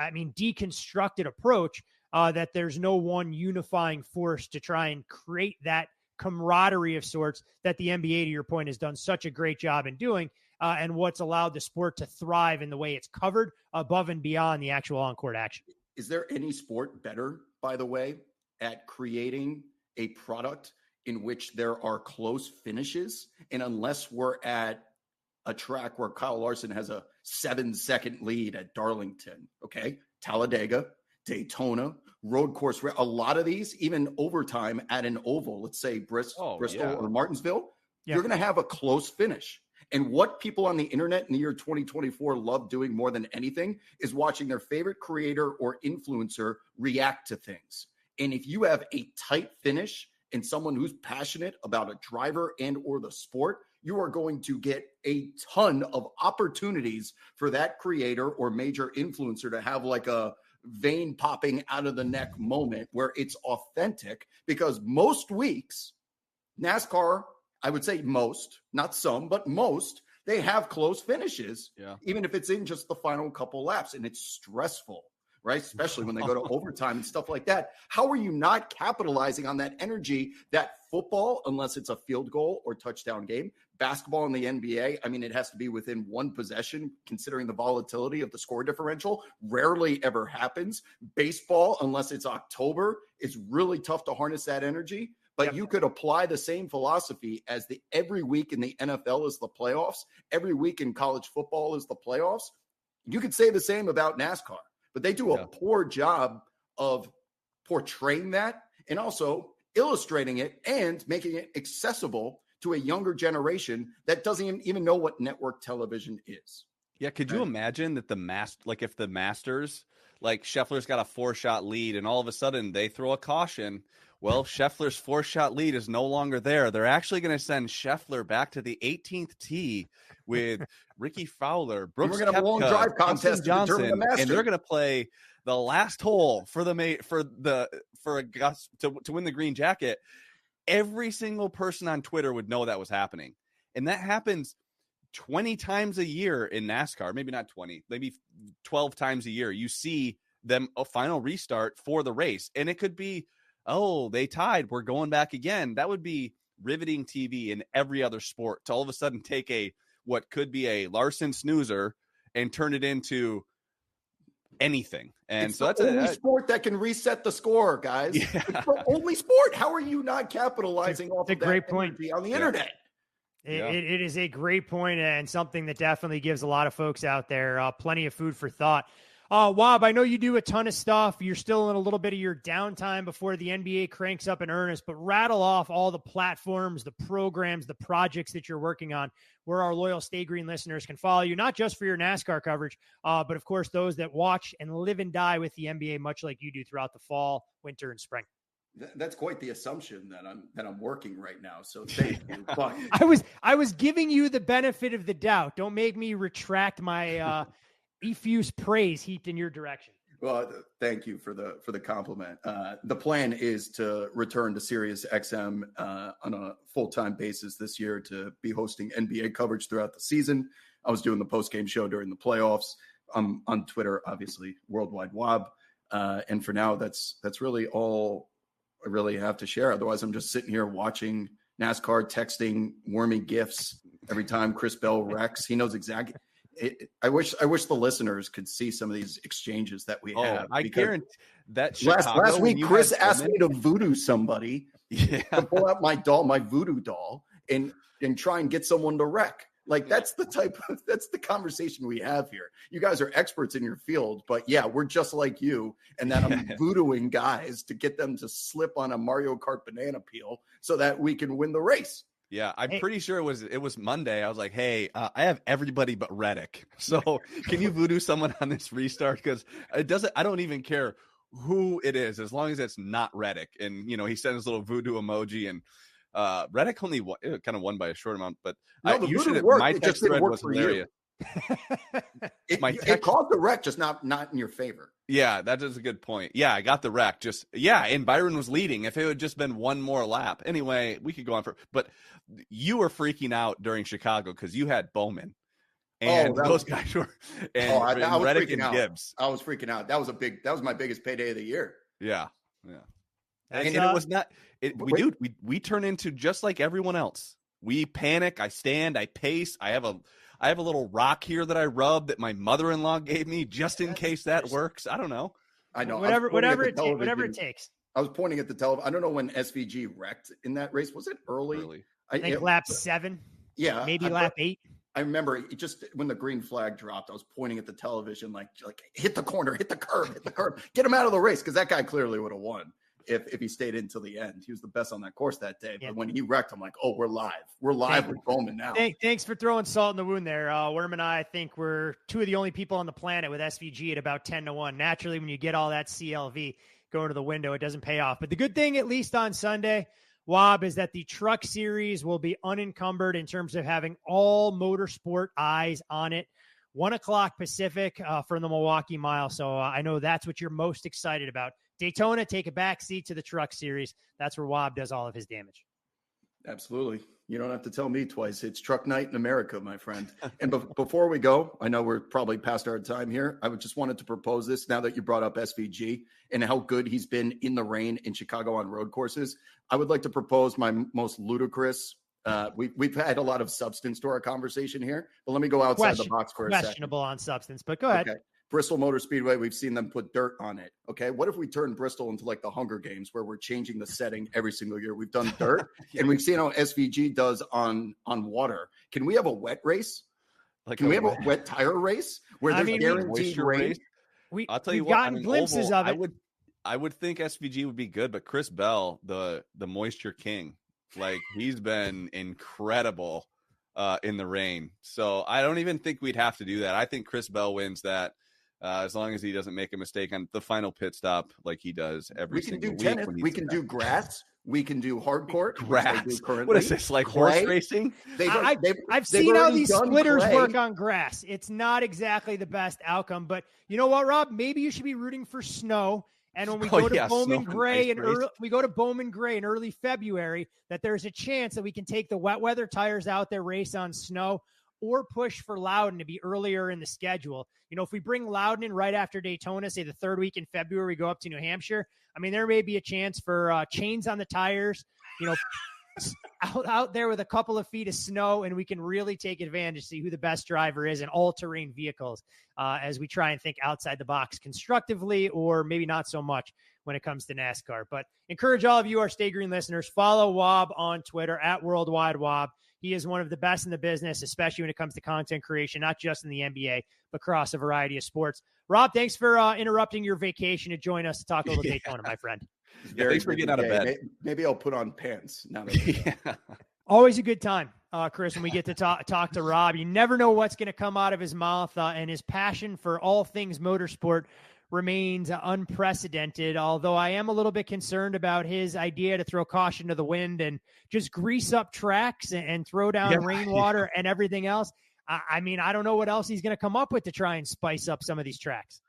[SPEAKER 2] deconstructed approach that there's no one unifying force to try and create that camaraderie of sorts that the NBA, to your point, has done such a great job in doing. And what's allowed the sport to thrive in the way it's covered above and beyond the actual on-court action.
[SPEAKER 4] Is there any sport better, by the way, at creating a product in which there are close finishes? And unless we're at a track where Kyle Larson has a 7-second lead at Darlington, okay, Talladega, Daytona, road course, a lot of these, even overtime at an oval, let's say Bristol or Martinsville, you're going to have a close finish. And what people on the internet in the year 2024 love doing more than anything is watching their favorite creator or influencer react to things. And if you have a tight finish and someone who's passionate about a driver and or the sport, you are going to get a ton of opportunities for that creator or major influencer to have like a vein popping out of the neck moment where it's authentic, because most weeks, NASCAR, I would say most, not some, but most, they have close finishes, even if it's in just the final couple laps, and it's stressful, right? Especially when they go to overtime and stuff like that. How are you not capitalizing on that energy that football, unless it's a field goal or touchdown game, basketball in the NBA, I mean, it has to be within one possession, considering the volatility of the score differential. Rarely ever happens. Baseball, unless it's October, it's really tough to harness that energy. But you could apply the same philosophy as every week in the NFL is the playoffs. Every week in college football is the playoffs. You could say the same about NASCAR, but they do a poor job of portraying that and also illustrating it and making it accessible to a younger generation that doesn't even know what network television is.
[SPEAKER 3] Yeah. Could you imagine that if the Masters, like Scheffler's got a 4-shot lead and all of a sudden they throw a caution. Well, Scheffler's 4-shot lead is no longer there. They're actually going to send Scheffler back to the 18th tee with Ricky Fowler, Brooks Koepka,
[SPEAKER 4] long drive contest
[SPEAKER 3] Johnson, and they're going to play the last hole to win the green jacket. Every single person on Twitter would know that was happening, and that happens 20 times a year in NASCAR. Maybe not 20, maybe 12 times a year. You see them a final restart for the race, and it could be, oh, they tied, we're going back again. That would be riveting TV in every other sport to all of a sudden take what could be a Larson snoozer and turn it into anything. And
[SPEAKER 4] it's
[SPEAKER 3] so that's
[SPEAKER 4] the only sport that can reset the score, guys. Yeah. It's the only sport. How are you not capitalizing off of that great point on the internet?
[SPEAKER 2] It is a great point and something that definitely gives a lot of folks out there plenty of food for thought. Wob, I know you do a ton of stuff. You're still in a little bit of your downtime before the NBA cranks up in earnest, but rattle off all the platforms, the programs, the projects that you're working on where our loyal Stay Green listeners can follow you, not just for your NASCAR coverage, but of course, those that watch and live and die with the NBA, much like you do throughout the fall, winter, and spring.
[SPEAKER 4] That's quite the assumption that I'm working right now. So thank you. But
[SPEAKER 2] I was giving you the benefit of the doubt. Don't make me retract my effuse praise heaped in your direction.
[SPEAKER 4] Well, thank you for the compliment. The plan is to return to Sirius XM on a full-time basis this year to be hosting NBA coverage throughout the season. I was doing the post-game show during the playoffs. I'm on Twitter, obviously, Worldwide Wob. And for now, that's really all I really have to share. Otherwise, I'm just sitting here watching NASCAR, texting Werme gifts every time Chris Bell wrecks. He knows exactly. I wish the listeners could see some of these exchanges that we have.
[SPEAKER 3] I guarantee that
[SPEAKER 4] last week, Chris asked me to voodoo somebody to pull out my voodoo doll and try and get someone to wreck. Like that's the conversation we have here. You guys are experts in your field, but yeah, we're just like you. And that I'm voodooing guys to get them to slip on a Mario Kart banana peel so that we can win the race.
[SPEAKER 3] Yeah, I'm pretty sure it was Monday. I was like, hey, I have everybody but Reddick. So can you voodoo someone on this restart? Because I don't even care who it is, as long as it's not Reddick. And, he sent his little voodoo emoji, and Reddick only kind of won by a short amount. But my text thread was hilarious.
[SPEAKER 4] It called the wreck, just not in your favor.
[SPEAKER 3] Yeah, that is a good point. Yeah, I got the wreck. And Byron was leading. If it had just been one more lap. Anyway, we could go on but you were freaking out during Chicago because you had Bowman. And those guys were and Reddick and Gibbs.
[SPEAKER 4] I was freaking out. That was my biggest payday of the year.
[SPEAKER 3] Yeah. And it was not we turn into just like everyone else. We panic, I stand, I pace, I have a little rock here that I rub that my mother-in-law gave me just in case that works. I don't know.
[SPEAKER 4] I know.
[SPEAKER 2] Whatever it takes.
[SPEAKER 4] I was pointing at the television. I don't know when SVG wrecked in that race. Was it early?
[SPEAKER 2] I think lap 7.
[SPEAKER 4] Yeah.
[SPEAKER 2] Maybe lap 8.
[SPEAKER 4] I remember just when the green flag dropped, I was pointing at the television like hit the corner, hit the curb, get him out of the race, because that guy clearly would have won if he stayed in till the end. He was the best on that course that day. But when he wrecked, I'm like, oh, we're live. We're live with Bowman now.
[SPEAKER 2] Thanks for throwing salt in the wound there. Werme and I think we're two of the only people on the planet with SVG at about 10-1. Naturally, when you get all that CLV going to the window, it doesn't pay off. But the good thing, at least on Sunday, Wob, is that the Truck Series will be unencumbered in terms of having all motorsport eyes on it. 1:00 Pacific from the Milwaukee Mile. So I know that's what you're most excited about. Daytona, take a back seat to the Truck Series. That's where Wob does all of his damage.
[SPEAKER 4] Absolutely. You don't have to tell me twice. It's truck night in America, my friend. And before we go, I know we're probably past our time here. I just wanted to propose this now that you brought up SVG and how good he's been in the rain in Chicago on road courses. I would like to propose my most ludicrous We've had a lot of substance to our conversation here, but let me go outside the box for a second.
[SPEAKER 2] Questionable on substance, but go ahead.
[SPEAKER 4] Okay. Bristol Motor Speedway, we've seen them put dirt on it. Okay. What if we turn Bristol into like the Hunger Games where we're changing the setting every single year? We've done dirt and we've seen how SVG does on water. Can we have a wet race? Can we have a wet tire race where there's guaranteed rain?
[SPEAKER 3] I'll tell you
[SPEAKER 2] what, gotten glimpses of it.
[SPEAKER 3] I would think SVG would be good, but Chris Bell, the moisture king, like he's been incredible in the rain. So I don't even think we'd have to do that. I think Chris Bell wins that as long as he doesn't make a mistake on the final pit stop like he does every single week.
[SPEAKER 4] Tennis. We can do grass. We can do hardcourt.
[SPEAKER 3] Grass. What is this, like horse racing?
[SPEAKER 2] I've seen how these splitters work on grass. It's not exactly the best outcome, but you know what, Rob? Maybe you should be rooting for snow. And when we go to Bowman Gray in early February, that there's a chance that we can take the wet weather tires out there, race on snow, or push for Loudon to be earlier in the schedule. You know, if we bring Loudon in right after Daytona, say the third week in February, we go up to New Hampshire. I mean, there may be a chance for chains on the tires, you know, out there with a couple of feet of snow, and we can really take advantage, see who the best driver is in all-terrain vehicles as we try and think outside the box constructively, or maybe not so much when it comes to NASCAR. But encourage all of you, our Stay Green listeners, follow Wob on Twitter at Worldwide Wob. He is one of the best in the business, especially when it comes to content creation, not just in the NBA, but across a variety of sports. Rob, thanks for interrupting your vacation to join us to talk a little Daytona, my friend.
[SPEAKER 3] Thanks for getting out of bed.
[SPEAKER 4] Maybe I'll put on pants now.
[SPEAKER 2] Always a good time, Chris, when we get to talk to Rob. You never know what's going to come out of his mouth, and his passion for all things motorsport remains unprecedented, although I am a little bit concerned about his idea to throw caution to the wind and just grease up tracks and throw down rainwater and everything else. I mean, I don't know what else he's going to come up with to try and spice up some of these tracks.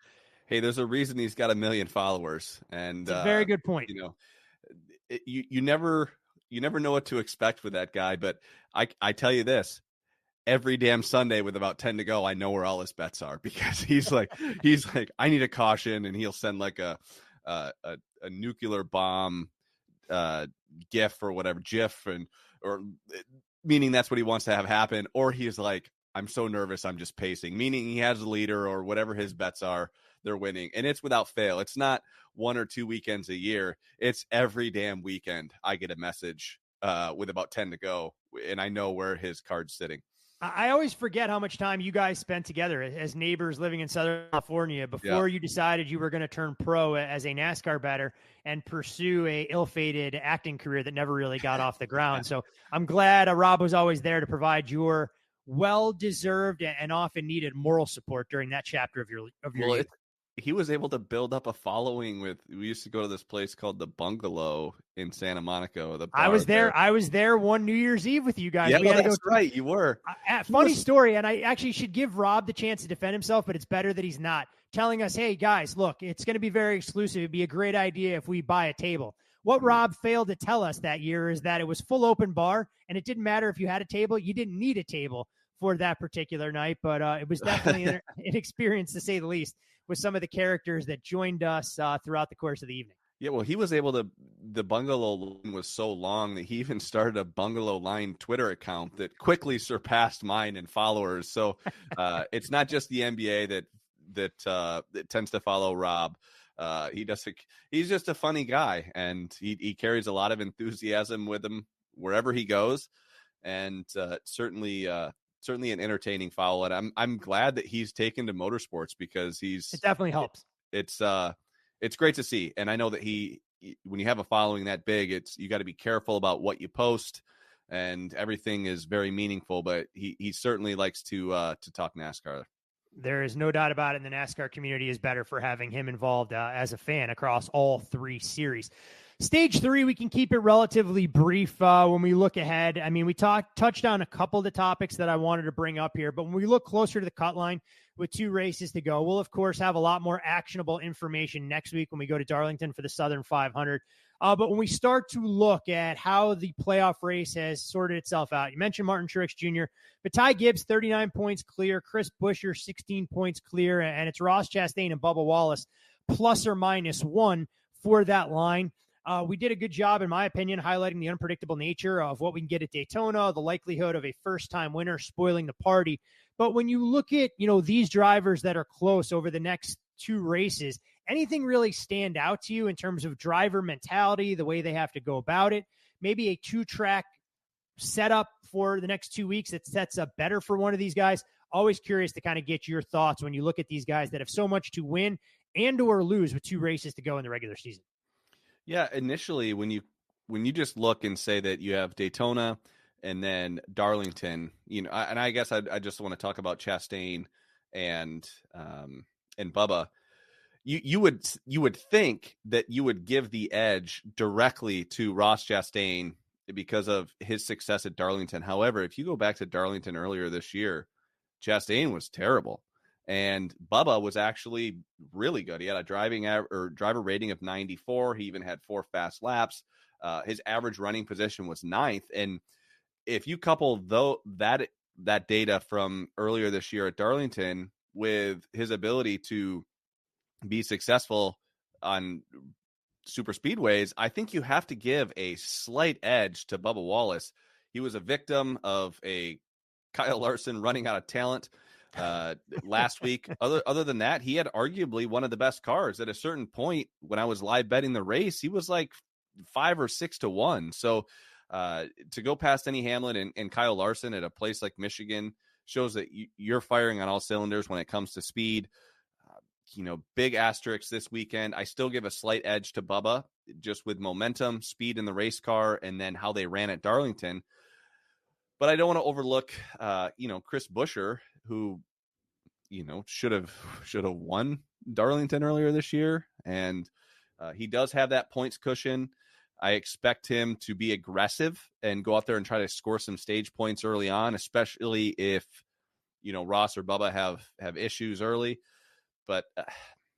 [SPEAKER 3] Hey, there's a reason he's got 1 million followers, and
[SPEAKER 2] it's a very good point.
[SPEAKER 3] You know, you never know what to expect with that guy, but I tell you this. Every damn Sunday with about 10 to go, I know where all his bets are, because he's like, I need a caution, and he'll send like a nuclear bomb GIF or whatever, or meaning that's what he wants to have happen, or he's like, I'm so nervous, I'm just pacing, meaning he has a leader or whatever his bets are, they're winning, and it's without fail. It's not 1 or 2 weekends a year; it's every damn weekend. I get a message with about 10 to go, and I know where his card's sitting.
[SPEAKER 2] I always forget how much time you guys spent together as neighbors living in Southern California before you decided you were going to turn pro as a NASCAR bettor and pursue a ill-fated acting career that never really got off the ground. So I'm glad Rob was always there to provide your well-deserved and often needed moral support during that chapter of your youth.
[SPEAKER 3] He was able to build up a following we used to go to this place called the Bungalow in Santa Monica.
[SPEAKER 2] I was there one New Year's Eve with you guys.
[SPEAKER 3] Yeah, that's right. You were.
[SPEAKER 2] Funny story. And I actually should give Rob the chance to defend himself, but it's better that he's not telling us, hey guys, look, it's going to be very exclusive. It'd be a great idea if we buy a table. What Rob failed to tell us that year is that it was full open bar, and it didn't matter if you had a table. You didn't need a table for that particular night, but it was definitely an experience, to say the least, with some of the characters that joined us throughout the course of the evening.
[SPEAKER 3] Yeah, well, he was able to, the Bungalow line was so long that he even started a Bungalow line Twitter account that quickly surpassed mine in followers. So it's not just the NBA that tends to follow Rob. He's just a funny guy, and he carries a lot of enthusiasm with him wherever he goes, and certainly an entertaining follow. And I'm glad that he's taken to motorsports, because it
[SPEAKER 2] definitely helps.
[SPEAKER 3] It's great to see. And I know that when you have a following that big, you got to be careful about what you post, and everything is very meaningful, but he certainly likes to talk NASCAR.
[SPEAKER 2] There is no doubt about it. And the NASCAR community is better for having him involved as a fan across all 3 series. Stage 3, we can keep it relatively brief when we look ahead. I mean, we touched on a couple of the topics that I wanted to bring up here, but when we look closer to the cut line with 2 races to go, we'll, of course, have a lot more actionable information next week when we go to Darlington for the Southern 500. But when we start to look at how the playoff race has sorted itself out, you mentioned Martin Truex Jr., but Ty Gibbs, 39 points clear, Chris Buescher, 16 points clear, and it's Ross Chastain and Bubba Wallace plus or minus 1 for that line. we did a good job, in my opinion, highlighting the unpredictable nature of what we can get at Daytona, the likelihood of a first-time winner spoiling the party. But when you look at, these drivers that are close over the next 2 races, anything really stand out to you in terms of driver mentality, the way they have to go about it? Maybe a 2-track setup for the next 2 weeks that sets up better for one of these guys. Always curious to kind of get your thoughts when you look at these guys that have so much to win and or lose with 2 races to go in the regular season.
[SPEAKER 3] Yeah, initially when you just look and say that you have Daytona and then Darlington, and I guess I just want to talk about Chastain and Bubba. You would think that you would give the edge directly to Ross Chastain because of his success at Darlington. However, if you go back to Darlington earlier this year, Chastain was terrible. And Bubba was actually really good. He had a driver rating of 94. He even had 4 fast laps. His average running position was 9th. And if you couple that data from earlier this year at Darlington with his ability to be successful on super speedways, I think you have to give a slight edge to Bubba Wallace. He was a victim of a Kyle Larson running out of talent last week. Other than that, he had arguably one of the best cars. At a certain point when I was live betting the race, he was like 5 or 6 to 1. So to go past Denny Hamlin and Kyle Larson at a place like Michigan shows that you're firing on all cylinders when it comes to speed. Big asterisks this weekend. I still give a slight edge to Bubba just with momentum, speed in the race car, and then how they ran at Darlington. But I don't want to overlook, Chris Buescher, who, should have won Darlington earlier this year. And he does have that points cushion. I expect him to be aggressive and go out there and try to score some stage points early on, especially if, Ross or Bubba have issues early. But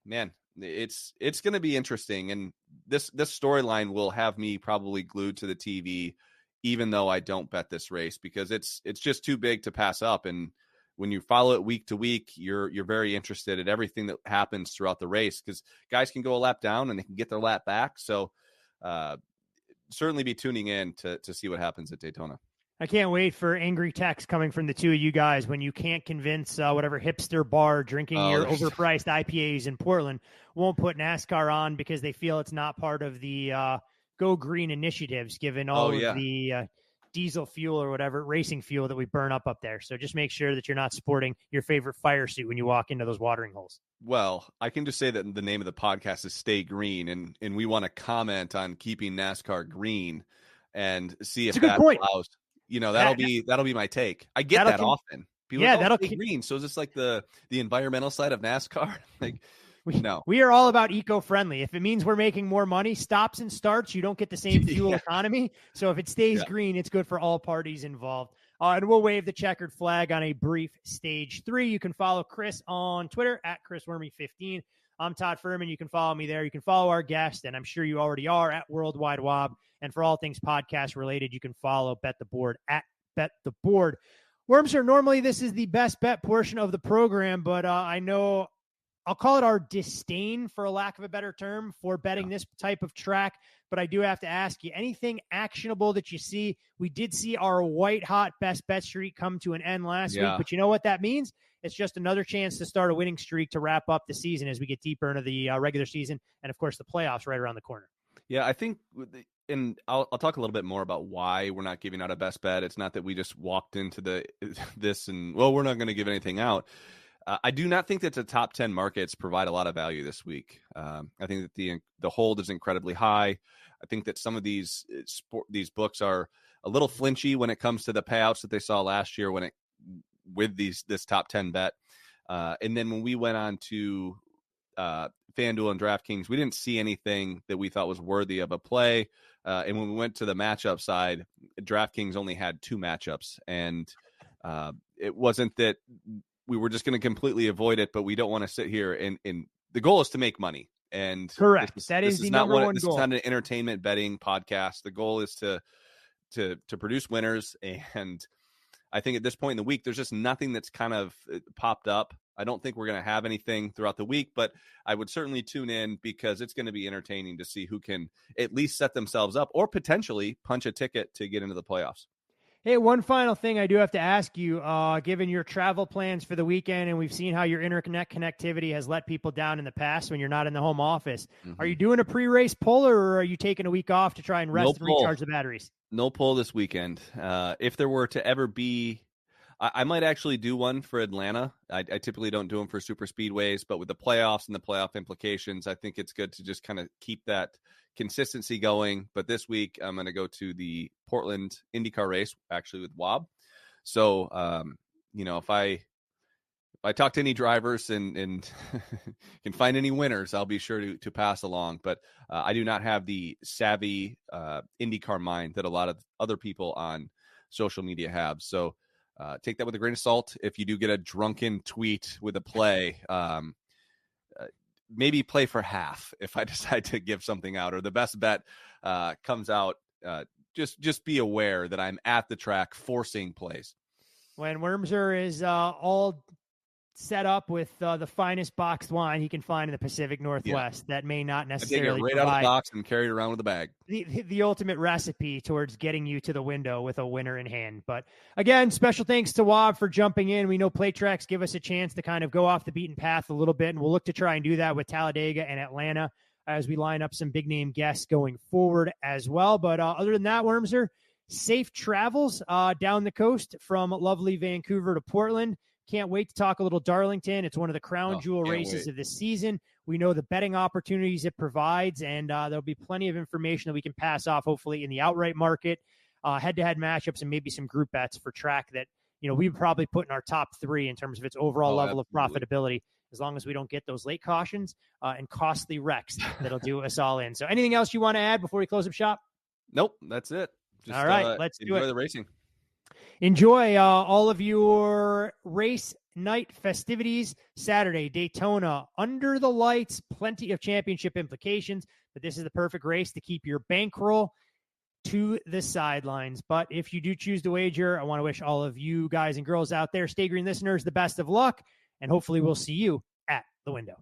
[SPEAKER 3] man, it's going to be interesting. And this storyline will have me probably glued to the TV, even though I don't bet this race, because it's just too big to pass up. And when you follow it week to week, you're very interested in everything that happens throughout the race, because guys can go a lap down and they can get their lap back. So certainly be tuning in to see what happens at Daytona.
[SPEAKER 2] I can't wait for angry texts coming from the 2 of you guys when you can't convince whatever hipster bar drinking your overpriced IPAs in Portland won't put NASCAR on because they feel it's not part of the Go Green initiatives, given all of the diesel fuel or whatever racing fuel that we burn up there. So just make sure that you're not sporting your favorite fire suit when you walk into those watering holes.
[SPEAKER 3] Well, I can just say that the name of the podcast is Stay Green, and we want to comment on keeping NASCAR green and see if that allows. That'll be my take. I get that often. People that'll Stay green. So is this like the environmental side of NASCAR? We are all about eco-friendly.
[SPEAKER 2] If it means we're making more money, stops and starts, you don't get the same fuel economy. So if it stays green, it's good for all parties involved. And we'll wave the checkered flag on a brief stage 3. You can follow Chris on Twitter at ChrisWerme15. I'm Todd Fuhrman. You can follow me there. You can follow our guest, and I'm sure you already are, at Worldwide Wob. And for all things podcast related, you can follow Bet the Board at Bet the Board. Wormser, normally this is the best bet portion of the program, but I know I'll call it our disdain, for a lack of a better term, for betting this type of track. But I do have to ask you, anything actionable that you see? We did see our white hot best bet streak come to an end last week, but you know what that means? It's just another chance to start a winning streak to wrap up the season as we get deeper into the regular season and, of course, the playoffs right around the corner.
[SPEAKER 3] Yeah, I think, and I'll talk a little bit more about why we're not giving out a best bet. It's not that we just walked into this and, we're not going to give anything out. I do not think that the top 10 markets provide a lot of value this week. I think that the hold is incredibly high. I think that some of these books are a little flinchy when it comes to the payouts that they saw last year with this top 10 bet. And then when we went on to FanDuel and DraftKings, we didn't see anything that we thought was worthy of a play. And when we went to the matchup side, DraftKings only had 2 matchups. And it wasn't that we were just going to completely avoid it, but we don't want to sit here and the goal is to make money. And
[SPEAKER 2] correct. That is the number one goal.
[SPEAKER 3] This is not an entertainment betting podcast. The goal is to produce winners. And I think at this point in the week, there's just nothing that's kind of popped up I don't think we're going to have anything throughout the week, but I would certainly tune in because it's going to be entertaining to see who can at least set themselves up or potentially punch a ticket to get into the playoffs.
[SPEAKER 2] Hey, one final thing I do have to ask you, given your travel plans for the weekend, and we've seen how your internet connectivity has let people down in the past when you're not in the home office, are you doing a pre-race poller, or are you taking a week off to try and rest and recharge the batteries?
[SPEAKER 3] No poll this weekend. If there were to ever be, I might actually do one for Atlanta. I typically don't do them for super speedways, but with the playoffs and the playoff implications, I think it's good to just kind of keep that consistency going. But this week, I'm going to go to the Portland IndyCar race, actually with Wob. So, if I talk to any drivers and can find any winners, I'll be sure to pass along. But I do not have the savvy IndyCar mind that a lot of other people on social media have. So take that with a grain of salt. If you do get a drunken tweet with a play, maybe play for half if I decide to give something out, or the best bet comes out. Just be aware that I'm at the track forcing plays.
[SPEAKER 2] When Wormser is all set up with the finest boxed wine he can find in the Pacific Northwest, that may not necessarily
[SPEAKER 3] take it right out of the box and carry it around with a bag.
[SPEAKER 2] The ultimate recipe towards getting you to the window with a winner in hand. But again, special thanks to Wob for jumping in. We know play tracks give us a chance to kind of go off the beaten path a little bit, and we'll look to try and do that with Talladega and Atlanta as we line up some big name guests going forward as well. But other than that, Wormser, safe travels down the coast from lovely Vancouver to Portland. Can't wait to talk a little Darlington. It's one of the crown jewel races of this season. We know the betting opportunities it provides, and there'll be plenty of information that we can pass off, hopefully, in the outright market, head-to-head matchups, and maybe some group bets for track that, we would probably put in our top 3 in terms of its overall level of profitability, as long as we don't get those late cautions and costly wrecks that'll do us all in. So anything else you want to add before we close up shop?
[SPEAKER 3] Nope, that's it. Just,
[SPEAKER 2] all right, let's do it.
[SPEAKER 3] Enjoy the racing.
[SPEAKER 2] Enjoy all of your race night festivities. Saturday, Daytona, under the lights, plenty of championship implications, but this is the perfect race to keep your bankroll to the sidelines. But if you do choose to wager, I want to wish all of you guys and girls out there, Stay Green listeners, the best of luck, and hopefully we'll see you at the window.